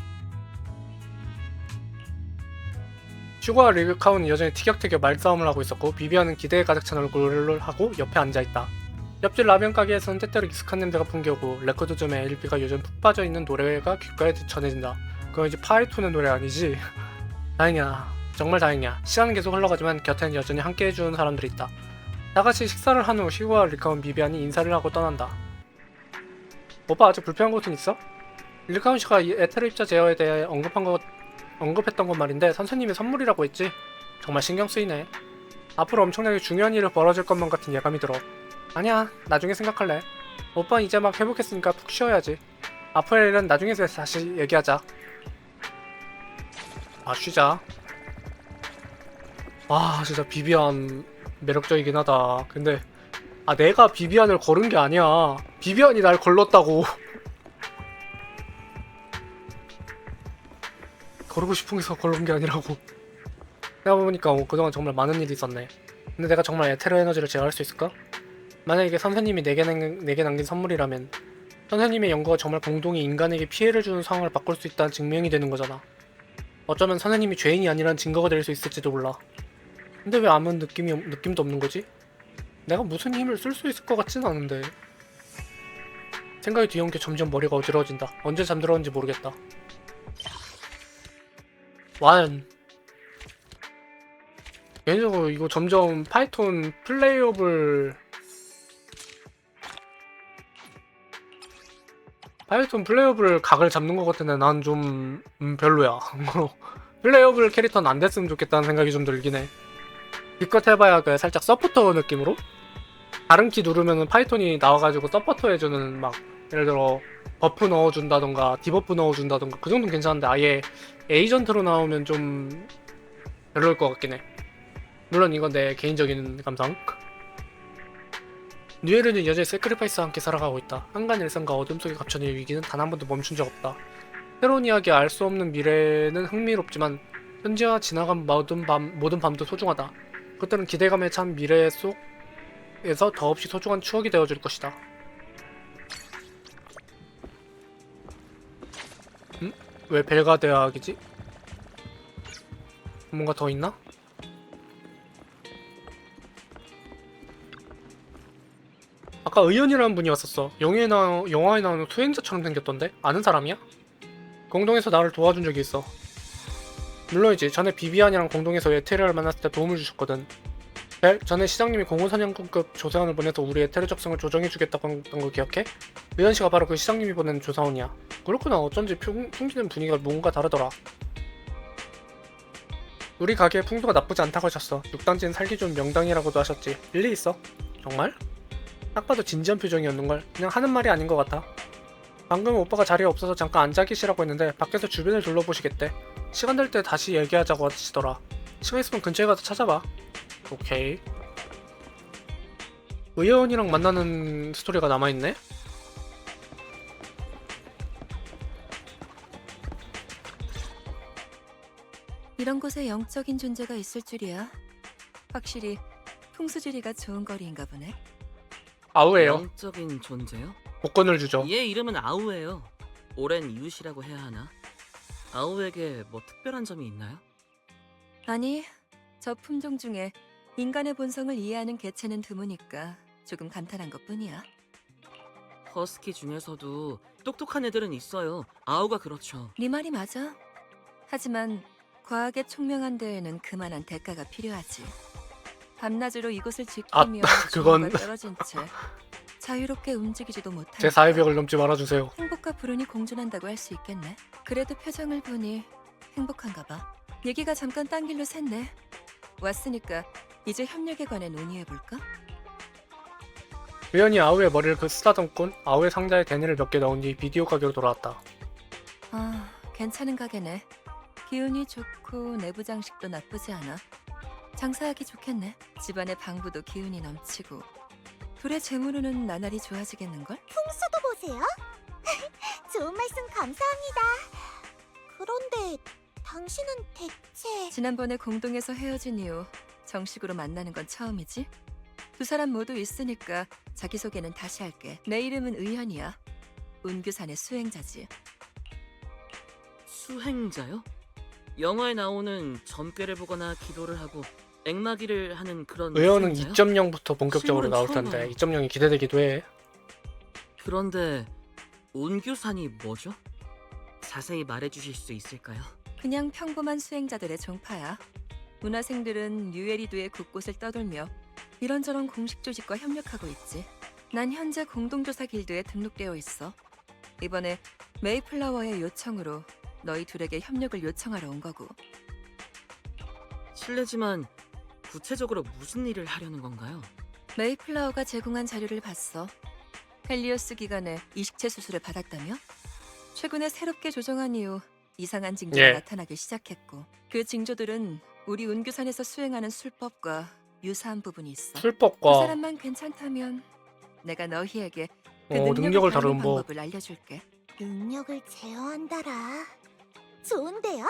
슈가와 리카우는 여전히 티격태격 말싸움을 하고 있었고 비비안은 기대에 가득 찬 얼굴을 하고 옆에 앉아있다. 옆집 라면 가게에서는 때때로 익숙한 냄새가 풍겨오고 레코드점에 엘비가 요즘 푹 빠져있는 노래가 귓가에 전해진다. 그건 이제 파이톤의 노래 아니지? 다행이야. 정말 다행이야. 시간은 계속 흘러가지만 곁에는 여전히 함께 해주는 사람들이 있다. 다같이 식사를 한 후 슈가와 리카운 비비안이 인사를 하고 떠난다. 오빠 아직 불편한 곳은 있어? 리카운 씨가 에테르 입자 제어에 대해 언급했던 건 말인데 선생님이 선물이라고 했지? 정말 신경 쓰이네. 앞으로 엄청나게 중요한 일이 벌어질 것만 같은 예감이 들어. 아니야, 나중에 생각할래. 오빠 이제 막 회복했으니까 푹 쉬어야지. 앞으로의 일은 나중에 다시 얘기하자. 아, 쉬자. 아, 진짜 비비안 매력적이긴 하다. 근데 내가 비비안을 걸은 게 아니야. 비비안이 날 걸렀다고. 거르고 싶은 게서 걸은 게 아니라고. 생각해보니까 그동안 정말 많은 일이 있었네. 근데 내가 정말 에테르 에너지를 제어할 수 있을까? 만약 이게 선생님이 내게 남긴 선물이라면 선생님의 연구가 정말 공동이 인간에게 피해를 주는 상황을 바꿀 수 있다는 증명이 되는 거잖아. 어쩌면 선생님이 죄인이 아니라는 증거가 될 수 있을지도 몰라. 근데 왜 아무 느낌도 없는 거지? 내가 무슨 힘을 쓸 수 있을 것 같진 않은데. 생각이 뒤엉켜 점점 머리가 어지러워진다. 언제 잠들었는지 모르겠다. 완. 개인적으로 이거 점점 파이톤 플레이어블 각을 잡는 것 같은데 난 좀 별로야. 플레이어블 캐릭터는 안 됐으면 좋겠다는 생각이 좀 들긴 해. 기껏 해봐야 그 살짝 서포터 느낌으로 다른 키 누르면은 파이톤이 나와가지고 서포터 해주는 막 예를 들어 버프 넣어준다던가 디버프 넣어준다던가 그 정도는 괜찮은데 아예 에이전트로 나오면 좀 별로일 것 같긴 해. 물론 이건 내 개인적인 감상. 뉴에르는 여전히 세크리파이스와 함께 살아가고 있다. 한간 일상과 어둠 속에 갇혀있는 위기는 단 한 번도 멈춘 적 없다. 새로운 이야기 알 수 없는 미래는 흥미롭지만 현재와 지나간 모든 밤도 소중하다. 그것들은 기대감에 찬 미래 속에서 더없이 소중한 추억이 되어줄 것이다. 왜 벨가 대학이지? 뭔가 더 있나? 아까 의연이라는 분이 왔었어. 영화에 나오는 수행자처럼 생겼던데? 아는 사람이야? 공동에서 나를 도와준 적이 있어. 물론이지. 전에 비비안이랑 공동에서 에테르를 만났을 때 도움을 주셨거든. 전에 시장님이 공호사냥꾼급 조사원을 보내서 우리 에테르 적성을 조정해주겠다고 했던 거 기억해? 의연씨가 바로 그 시장님이 보낸 조사원이야. 그렇구나. 어쩐지 풍기는 분위기가 뭔가 다르더라. 우리 가게의 풍도가 나쁘지 않다고 하셨어. 6단지는 살기 좋은 명당이라고도 하셨지. 일리 있어. 정말? 딱 봐도 진지한 표정이었는걸. 그냥 하는 말이 아닌 것 같아. 방금 오빠가 자리에 없어서 잠깐 앉아 계시라고 했는데 밖에서 주변을 둘러보시겠대. 시간 될 때 다시 얘기하자고 하시더라. 시간 있으면 근처에 가서 찾아봐. 오케이. 의원이랑 만나는 스토리가 남아있네? 이런 곳에 영적인 존재가 있을 줄이야. 확실히 풍수지리가 좋은 거리인가 보네. 아우예요. 영적인 존재요? 복권을 주죠. 얘 이름은 아우예요. 오랜 이웃이라고 해야 하나? 아우에게 뭐 특별한 점이 있나요? 아니, 저 품종 중에 인간의 본성을 이해하는 개체는 드무니까 조금 감탄한 것뿐이야. 허스키 중에서도 똑똑한 애들은 있어요. 아우가 그렇죠. 네 말이 맞아. 하지만 과학에 총명한 데에는 그만한 대가가 필요하지. 밤낮으로 이곳을 지키며 그건- 정보가 떨어진 채 자유롭게 움직이지도 못하니까 제 사회 벽을 넘지 말아주세요. 행복과 불운이 공존한다고 할 수 있겠네. 그래도 표정을 보니 행복한가 봐. 얘기가 잠깐 딴 길로 샜네. 왔으니까 이제 협력에 관해 논의해볼까? 의원이 아우의 머리를 쓰다듬곤 아우의 상자에 데니를 몇 개 넣은 뒤 비디오 가게로 돌아왔다. 아, 괜찮은 가게네. 기운이 좋고 내부 장식도 나쁘지 않아. 장사하기 좋겠네. 집안의 방부도 기운이 넘치고 둘의 재물운은 나날이 좋아지겠는걸? 풍수도 보세요. 좋은 말씀 감사합니다. 그런데 당신은 대체... 지난번에 공동에서 헤어진 이후 정식으로 만나는 건 처음이지? 두 사람 모두 있으니까 자기소개는 다시 할게. 내 이름은 의현이야. 운규산의 수행자지. 수행자요? 영화에 나오는 점괘를 보거나 기도를 하고 액마기를 하는 그런 의원은 수행자요? 2.0부터 본격적으로 실물은 나올 처음 텐데 봐요. 2.0이 기대되기도 해. 그런데 온규산이 뭐죠? 자세히 말해주실 수 있을까요? 그냥 평범한 수행자들의 종파야. 문화생들은 유에리두의 곳곳을 떠돌며 이런저런 공식 조직과 협력하고 있지. 난 현재 공동조사 길드에 등록되어 있어. 이번에 메이플라워의 요청으로 너희 둘에게 협력을 요청하러 온 거고. 실례지만 구체적으로 무슨 일을 하려는 건가요? 메이플라워가 제공한 자료를 봤어. 헬리오스 기간에 이식체 수술을 받았다며? 최근에 새롭게 조정한 이후 이상한 징조가 예. 나타나기 시작했고 그 징조들은 우리 운규산에서 수행하는 술법과 유사한 부분이 있어. 그 술법과 사람만 괜찮다면 내가 너희에게 그 능력을 능력을 다루는 다루는 법. 방법을 알려줄게. 능력을 제어한다라. 좋은데요?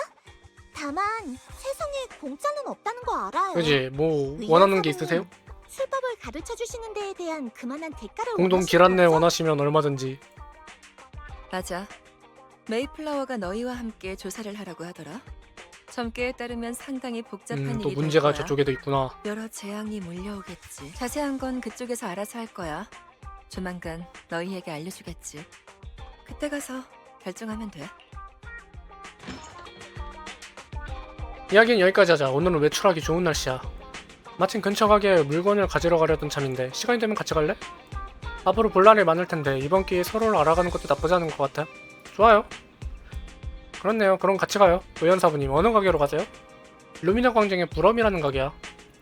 다만 세상에 공짜는 없다는 거 알아요. 그지? 뭐 원하는 게 있으세요? 술법을 가르쳐 주시는 데에 대한 그만한 대가를 공동 원하시는 길안내 거죠? 원하시면 얼마든지. 맞아. 메이플라워가 너희와 함께 조사를 하라고 하더라. 점괘에 따르면 상당히 복잡한 또 일이 될 문제가 거야. 저쪽에도 있구나. 여러 재앙이 몰려오겠지. 자세한 건 그쪽에서 알아서 할 거야. 조만간 너희에게 알려주겠지. 그때 가서 결정하면 돼. 이야기는 여기까지 하자. 오늘은 외출하기 좋은 날씨야. 마침 근처 가게에 물건을 가지러 가려던 참인데 시간이 되면 같이 갈래? 앞으로 볼 날이 많을 텐데 이번 기회에 서로를 알아가는 것도 나쁘지 않은 것 같아. 좋아요. 그렇네요. 그럼 같이 가요. 의연사부님 어느 가게로 가세요? 루미나 광장의 부럼이라는 가게야.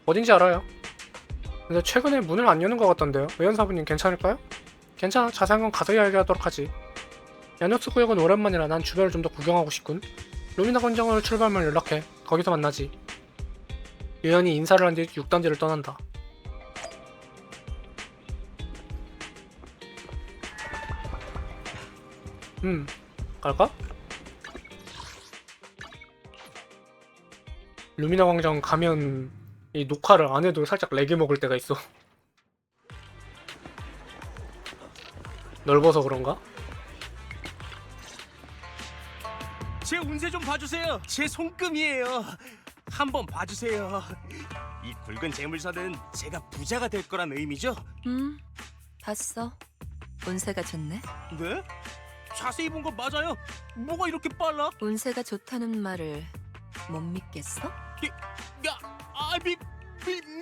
어딘지 알아요. 근데 최근에 문을 안 여는 것 같던데요. 의연사부님 괜찮을까요? 괜찮아. 자세한 건 가서 이야기하도록 하지. 야노스 구역은 오랜만이라 난 주변을 좀 더 구경하고 싶군. 루미나 광장으로 출발하면 연락해. 거기서 만나지. 유연이 인사를 한 뒤 6단지를 떠난다. 갈까? 루미나 광장 가면 이 녹화를 안 해도 살짝 렉이 먹을 때가 있어. 넓어서 그런가? 제 운세 좀 봐주세요. 제 손금이에요. 한번 봐주세요. 이 굵은 재물선은 제가 부자가 될 거란 의미죠? 봤어. 운세가 좋네. 네? 자세히 본 거 맞아요. 뭐가 이렇게 빨라? 운세가 좋다는 말을 못 믿겠어? 야,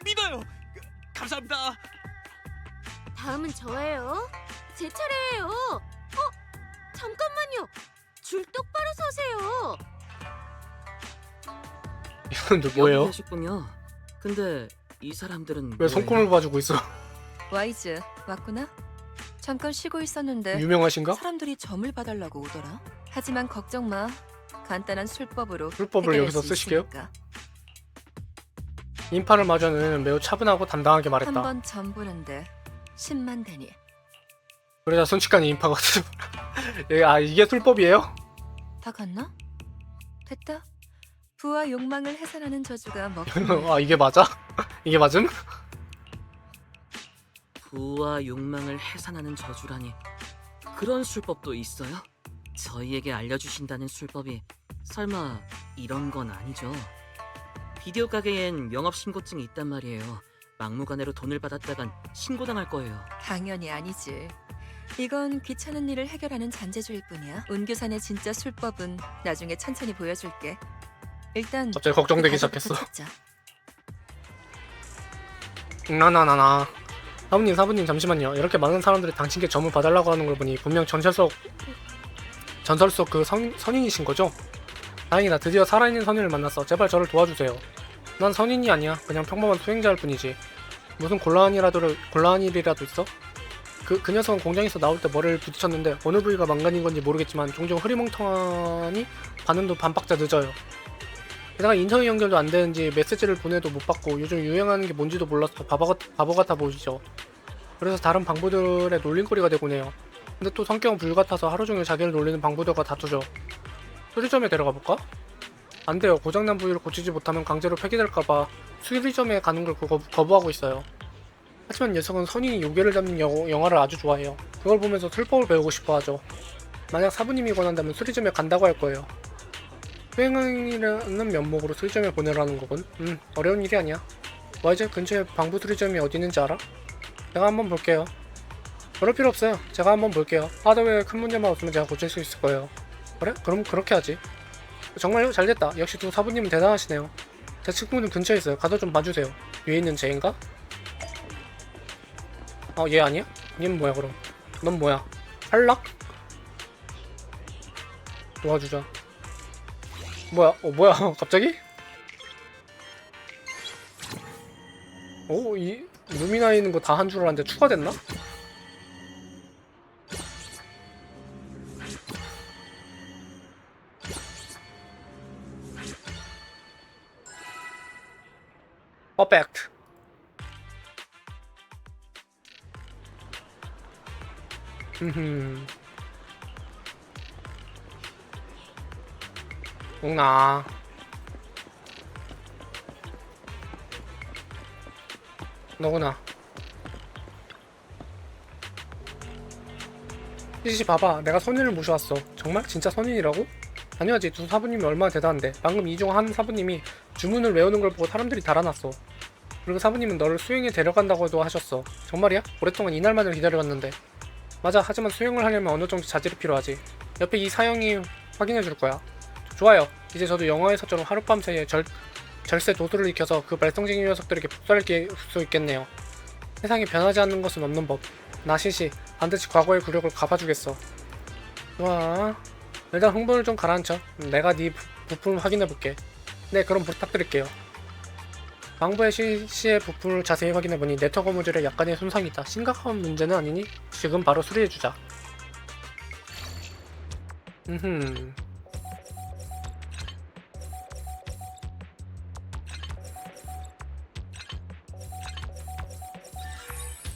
믿어요. 감사합니다. 다음은 저예요. 제 차례예요. 잠깐만요. 줄 똑바로 서세요. 이분들 뭐예요? 여기 계셨군요. 근데 이 사람들은 왜 손꼽을 봐주고 있어? 와이즈 왔구나. 잠깐 쉬고 있었는데 유명하신가? 사람들이 점을 봐달라고 오더라. 하지만 걱정 마. 간단한 술법으로 술법을 해결할 여기서 수 쓰시게요? 있으니까. 인파를 마주하는 매우 차분하고 당당하게 말했다. 한 번 점 보는데 10만 되니. 그러자 순식간에 인파가 아 이게 술법이에요? 다 갔나? 됐다. 부와 욕망을 해산하는 저주가 먹. 아 이게 맞아? 이게 맞음? 부와 욕망을 해산하는 저주라니. 그런 술법도 있어요? 저희에게 알려주신다는 술법이 설마 이런 건 아니죠? 비디오 가게엔 영업 신고증이 있단 말이에요. 막무가내로 돈을 받았다간 신고당할 거예요. 당연히 아니지. 이건 귀찮은 일을 해결하는 잔재주일 뿐이야. 운규산의 진짜 술법은 나중에 천천히 보여줄게. 일단 갑자기 걱정되기 그 시작했어. 가게부터 찾자. 나나나나. 사부님 사부님 잠시만요. 이렇게 많은 사람들이 당신께 점을 봐달라고 하는 걸 보니 분명 전설 속 그 선인이신 거죠? 다행이다. 드디어 살아있는 선인을 만났어. 제발 저를 도와주세요. 난 선인이 아니야. 그냥 평범한 수행자일 뿐이지. 무슨 곤란한 일이라도 있어? 그 녀석은 공장에서 나올 때 머리를 부딪혔는데 어느 부위가 망가진 건지 모르겠지만 종종 흐리멍텅하니 반응도 반박자 늦어요. 게다가 인터넷 연결도 안 되는지 메시지를 보내도 못 받고 요즘 유행하는 게 뭔지도 몰라서 바보 같아 보이죠. 그래서 다른 방부들의 놀림거리가 되곤 해요. 근데 또 성격은 불같아서 하루 종일 자기를 놀리는 방부들과 다투죠. 수리점에 데려가 볼까? 안 돼요. 고장난 부위를 고치지 못하면 강제로 폐기될까봐 수리점에 가는 걸 거부하고 있어요. 하지만 녀석은 선인이 요괴를 잡는 영화를 아주 좋아해요. 그걸 보면서 술법을 배우고 싶어 하죠. 만약 사부님이 권한다면 수리점에 간다고 할 거예요. 수행이라는 면목으로 수리점에 보내라는 거군. 어려운 일이 아니야. 와이즈 근처에 방부 수리점이 어디 있는지 알아? 제가 한번 볼게요. 그럴 필요 없어요. 제가 한번 볼게요. 하드웨어에 큰 문제만 없으면 제가 고칠 수 있을 거예요. 그래? 그럼 그렇게 하지. 정말요? 잘됐다. 역시 두 사부님은 대단하시네요. 제 친구는 근처에 있어요. 가서 좀 봐주세요. 위에 있는 쟤인가? 얘 아니야? 얘는 뭐야 그럼? 넌 뭐야? 탈락? 도와주자. 뭐야? 뭐야? 갑자기? 이 루미나에 있는 거 다 한 줄 알았는데 추가됐나? 퍼펙트. 옹나. 너구나. 시시 봐봐. 내가 선인을 모셔왔어. 정말? 진짜 선인이라고? 당연하지. 두 사부님이 얼마나 대단한데. 방금 이 중 한 사부님이 주문을 외우는 걸 보고 사람들이 달아났어. 그리고 사부님은 너를 수행에 데려간다고도 하셨어. 정말이야? 오랫동안 이날만을 기다려왔는데. 맞아. 하지만 수행을 하려면 어느 정도 자질이 필요하지. 옆에 이 사형이 확인해 줄 거야. 좋아요. 이제 저도 영화에서처럼 하룻밤 사이에 절세 도수를 익혀서 그 말썽쟁이 녀석들에게 복수할 수 있겠네요. 세상에 변하지 않는 것은 없는 법. 나 시시 반드시 과거의 굴욕을 갚아주겠어. 좋아. 일단 흥분을 좀 가라앉혀. 내가 네 부품을 확인해볼게. 네, 그럼 부탁드릴게요. 방부의 시시의 부품을 자세히 확인해보니 네트워크 모듈에 약간의 손상이 있다. 심각한 문제는 아니니 지금 바로 수리해주자.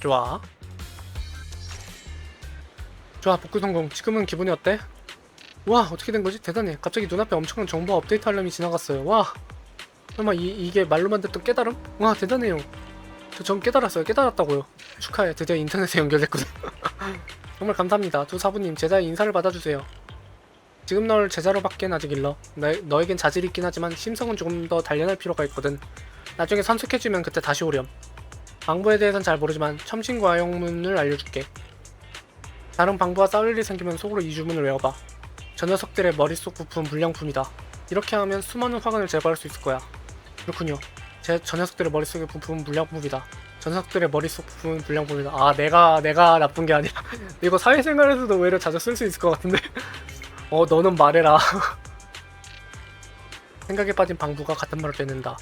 좋아. 복구 성공. 지금은 기분이 어때? 와, 어떻게 된 거지? 대단해. 갑자기 눈앞에 엄청난 정보 업데이트 알람이 지나갔어요. 와, 설마 이게 말로만 듣던 깨달음? 와, 대단해요. 전 깨달았어요. 깨달았다고요. 축하해. 드디어 인터넷에 연결됐거든. 정말 감사합니다. 두 사부님, 제자의 인사를 받아주세요. 지금 널 제자로 받기엔 아직 일러. 너에겐 자질이 있긴 하지만 심성은 조금 더 단련할 필요가 있거든. 나중에 선숙해지면 그때 다시 오렴. 방부에 대해선 잘 모르지만 첨신과용문을 알려줄게. 다른 방부와 싸울 일이 생기면 속으로 이 주문을 외워봐. 저 녀석들의 머릿속 부품 불량품이다. 이렇게 하면 수많은 화근을 제거할 수 있을 거야. 그렇군요. 저 녀석들의 머릿속의 부품은 불량품이다. 전석들의 머릿속 부분 분량 보면 내가 나쁜 게 아니라 이거 사회생활에서도 오히려 자주 쓸 수 있을 것 같은데. 너는 말해라. 생각에 빠진 방부가 같은 말을 빼낸다.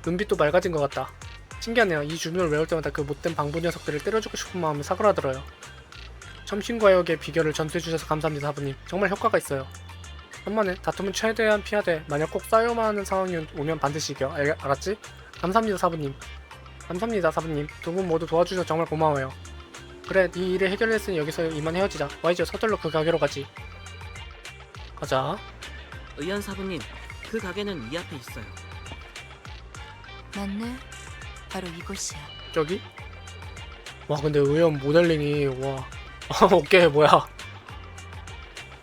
눈빛도 맑아진 것 같다. 신기하네요. 이 주문을 외울 때마다 그 못된 방부 녀석들을 때려주고 싶은 마음이 사그라들어요. 첨신과역의 비결을 전수해주셔서 감사합니다, 사부님. 정말 효과가 있어요. 한만에 다툼은 최대한 피하되 만약 꼭 싸워야만 하는 상황이 오면 반드시 이겨. 알았지? 감사합니다, 사부님. 감사합니다, 사부님. 두 분 모두 도와주셔서 정말 고마워요. 그래, 네 일을 해결했으니 여기서 이만 헤어지자. 와이즈 서둘러 그 가게로 가지. 가자. 의연 사부님, 그 가게는 이 앞에 있어요. 맞네. 바로 이곳이야. 저기? 와, 근데 의원 모델링이 와. 어깨 뭐야?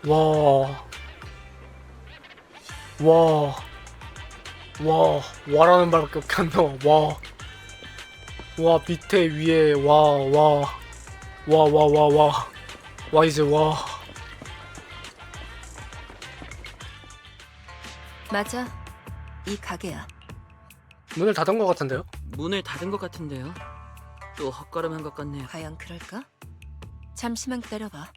와. 와라는 말밖에 안 나와. 와, 밑에 위에 와 이제 와. 맞아. 이 가게야. 문을 닫은 것 같은데요? 문을 닫은 것 같은데요. 또 헛걸음한 것 같네요. 과연 그럴까? 잠시만 기다려봐.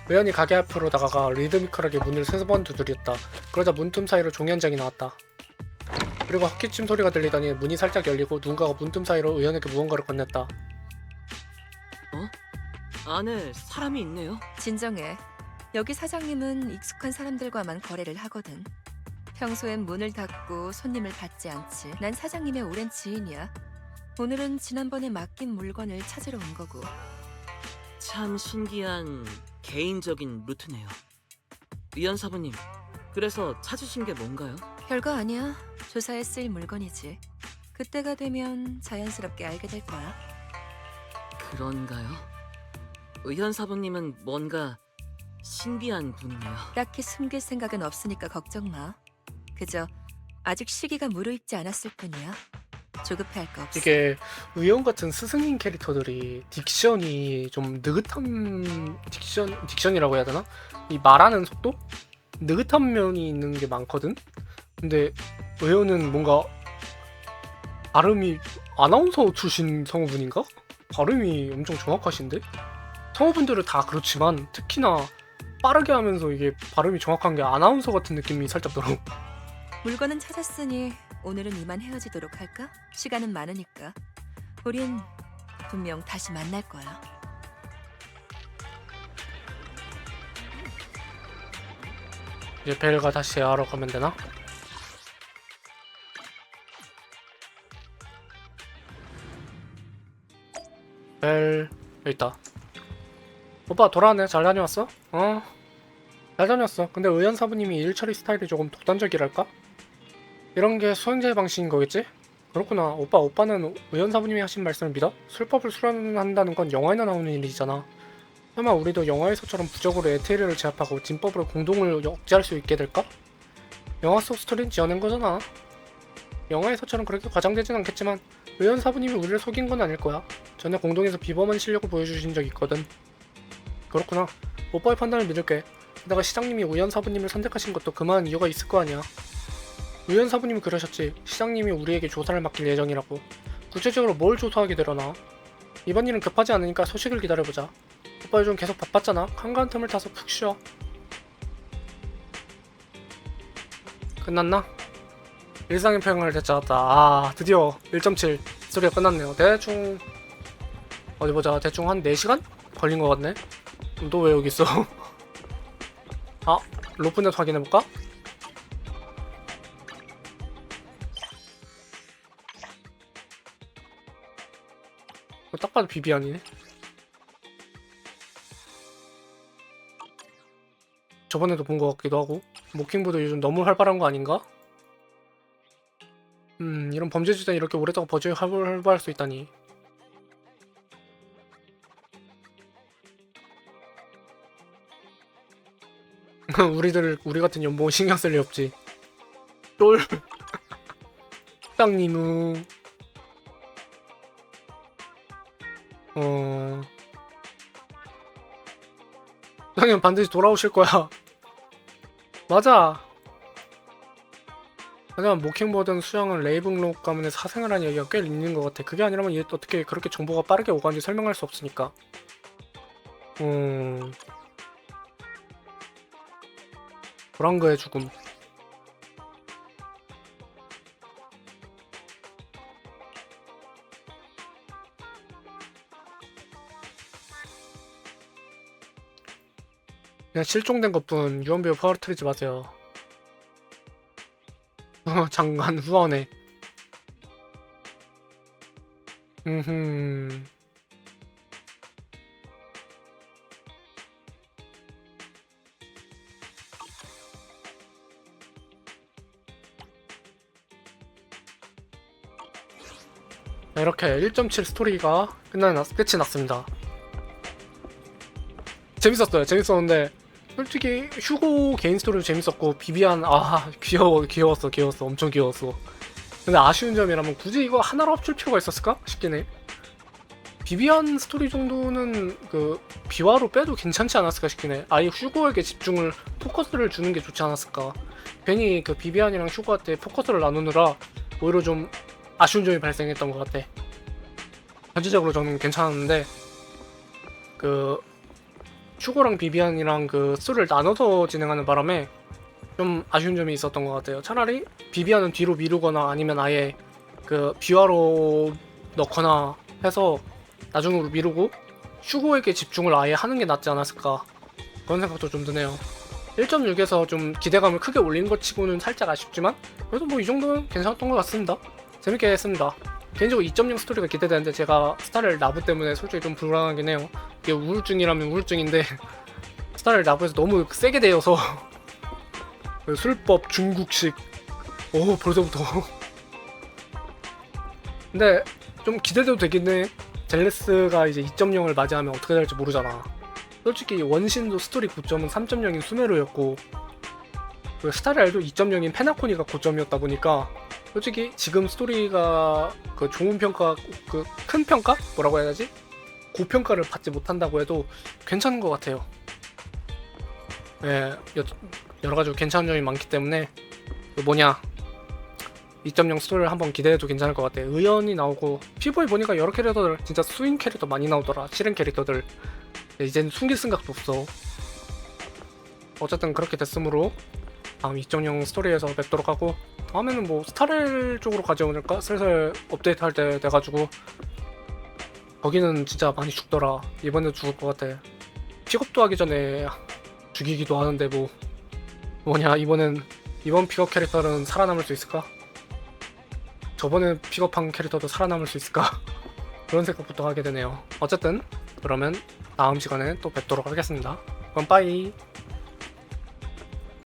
의원이 가게 앞으로 다가가 리드미컬하게 문을 3번 두드렸다. 그러자 문틈 사이로 종이 한 장이 나왔다. 그리고 헛기침 소리가 들리더니 문이 살짝 열리고 누군가가 문틈 사이로 의원에게 무언가를 건넸다. 안에 사람이 있네요. 진정해. 여기 사장님은 익숙한 사람들과만 거래를 하거든. 평소엔 문을 닫고 손님을 받지 않지. 난 사장님의 오랜 지인이야. 오늘은 지난번에 맡긴 물건을 찾으러 온 거고. 참 신기한 개인적인 루트네요. 의연 사부님, 그래서 찾으신 게 뭔가요? 별거 아니야. 조사에 쓸 물건이지. 그때가 되면 자연스럽게 알게 될 거야. 그런가요? 의연 사부님은 뭔가 신비한 분이네요. 딱히 숨길 생각은 없으니까 걱정 마. 그저 아직 시기가 무르익지 않았을 뿐이야. 조급해할 거 없어. 이게 의원 같은 스승인 캐릭터들이 딕션이 좀 느긋한 딕션이라고 해야 되나? 이 말하는 속도? 느긋한 면이 있는 게 많거든? 근데 의원은 뭔가 발음이 아나운서 출신 성우분인가? 발음이 엄청 정확하신데? 성우분들은 다 그렇지만 특히나 빠르게 하면서 이게 발음이 정확한 게 아나운서 같은 느낌이 살짝 들어. 물건은 찾았으니 오늘은 이만 헤어지도록 할까? 시간은 많으니까. 우린 분명 다시 만날 거야. 이제 벨가 다시 하러 가면 되나? 벨 여기 있다. 오빠 돌아왔네. 잘 다녀왔어? 잘 다녀왔어. 근데 의연 사부님이 일 처리 스타일이 조금 독단적이랄까? 이런 게 수행자의 방식인 거겠지? 그렇구나. 오빠는 의연 사부님이 하신 말씀을 믿어? 술법을 수련한다는 건 영화에나 나오는 일이잖아. 설마 우리도 영화에서처럼 부적으로 에테리얼을 제압하고 진법으로 공동을 억제할 수 있게 될까? 영화 속 스토리는 지어낸 거잖아. 영화에서처럼 그렇게 과장되진 않겠지만 의연 사부님이 우리를 속인 건 아닐 거야. 전에 공동에서 비범한 실력을 보여주신 적이 있거든. 그렇구나. 오빠의 판단을 믿을게. 게다가 시장님이 의연 사부님을 선택하신 것도 그만한 이유가 있을 거 아니야. 의연 사부님이 그러셨지. 시장님이 우리에게 조사를 맡길 예정이라고. 구체적으로 뭘 조사하게 되려나? 이번 일은 급하지 않으니까 소식을 기다려보자. 오빠 요즘 계속 바빴잖아. 한가한 틈을 타서 푹 쉬어. 끝났나? 일상의 평을 되찾았다. 드디어 1.7 스토리가 끝났네요. 대충 어디 보자. 대충 한 4시간? 걸린 것 같네. 너 왜 여기 있어? 로프넷 확인해볼까? 딱 봐도 비비안이네. 저번에도 본 것 같기도 하고. 모킹보드 요즘 너무 활발한 거 아닌가? 이런 범죄 주제는 이렇게 오래다가 버즈에 활발할 수 있다니. 우리 같은 연봉은 신경 쓸 리 없지. 똘. 땅님은 형님 반드시 돌아오실 거야. 맞아. 하지만 모킹보드는 수영은 레이븐록 가문의 사생을 한 얘기가 꽤 있는 것 같아. 그게 아니라면 얘 어떻게 그렇게 정보가 빠르게 오가는지 설명할 수 없으니까. 브랑그의 죽음. 그냥 실종된 것뿐. 유언비어 퍼뜨리지 마세요. 장관 후원해. 음. 이렇게 1.7 스토리가 끝이 났습니다. 재밌었는데 솔직히 휴고 개인 스토리도 재밌었고 비비안 귀여웠어 엄청 귀여웠어. 근데 아쉬운 점이라면 굳이 이거 하나로 합칠 필요가 있었을까 싶긴 해. 비비안 스토리 정도는 그 비화로 빼도 괜찮지 않았을까 싶긴 해. 아예 휴고에게 포커스를 주는 게 좋지 않았을까. 괜히 그 비비안이랑 휴고한테 포커스를 나누느라 오히려 좀 아쉬운 점이 발생했던 것 같아. 전체적으로 저는 괜찮았는데 그 휴고랑 비비안이랑 그 스토리를 나눠서 진행하는 바람에 좀 아쉬운 점이 있었던 것 같아요. 차라리 비비안은 뒤로 미루거나 아니면 아예 그 비화로 넣거나 해서 나중으로 미루고 휴고에게 집중을 아예 하는 게 낫지 않았을까 그런 생각도 좀 드네요. 1.6에서 좀 기대감을 크게 올린 것 치고는 살짝 아쉽지만 그래도 뭐 이 정도는 괜찮았던 것 같습니다. 재밌게 했습니다. 개인적으로 2.0 스토리가 기대되는데 제가 스타렐 나부 때문에 솔직히 좀 불안하긴 해요. 이게 우울증이라면 우울증인데 스타렐 나부에서 너무 세게 되어서 술법 중국식 벌써부터 근데 좀 기대돼도 되긴 해. 젤레스가 이제 2.0을 맞이하면 어떻게 될지 모르잖아. 솔직히 원신도 스토리 고점은 3.0인 수메르였고 그 스타렐도 2.0인 페나코니가 고점이었다 보니까 솔직히 지금 스토리가 그 좋은 평가, 그 큰 평가? 뭐라고 해야 되지? 고평가를 받지 못한다고 해도 괜찮은 것 같아요. 예, 여러 가지 괜찮은 점이 많기 때문에 그 2.0 스토리를 한번 기대해도 괜찮을 것 같아. 의연이 나오고 피부에 보니까 여러 캐릭터들 진짜 수인 캐릭터 많이 나오더라. 실행 캐릭터들. 이젠 숨길 생각도 없어. 어쨌든 그렇게 됐으므로 다음 2.0 스토리에서 뵙도록 하고 다음에는 뭐 스타렐 쪽으로 가져오니까 슬슬 업데이트 할 때 돼가지고 거기는 진짜 많이 죽더라. 이번에도 죽을 것 같아. 픽업도 하기 전에 죽이기도 하는데 이번 픽업 캐릭터는 살아남을 수 있을까? 저번에 픽업한 캐릭터도 살아남을 수 있을까? 그런 생각부터 하게 되네요. 어쨌든 그러면 다음 시간에 또 뵙도록 하겠습니다. 그럼 빠이.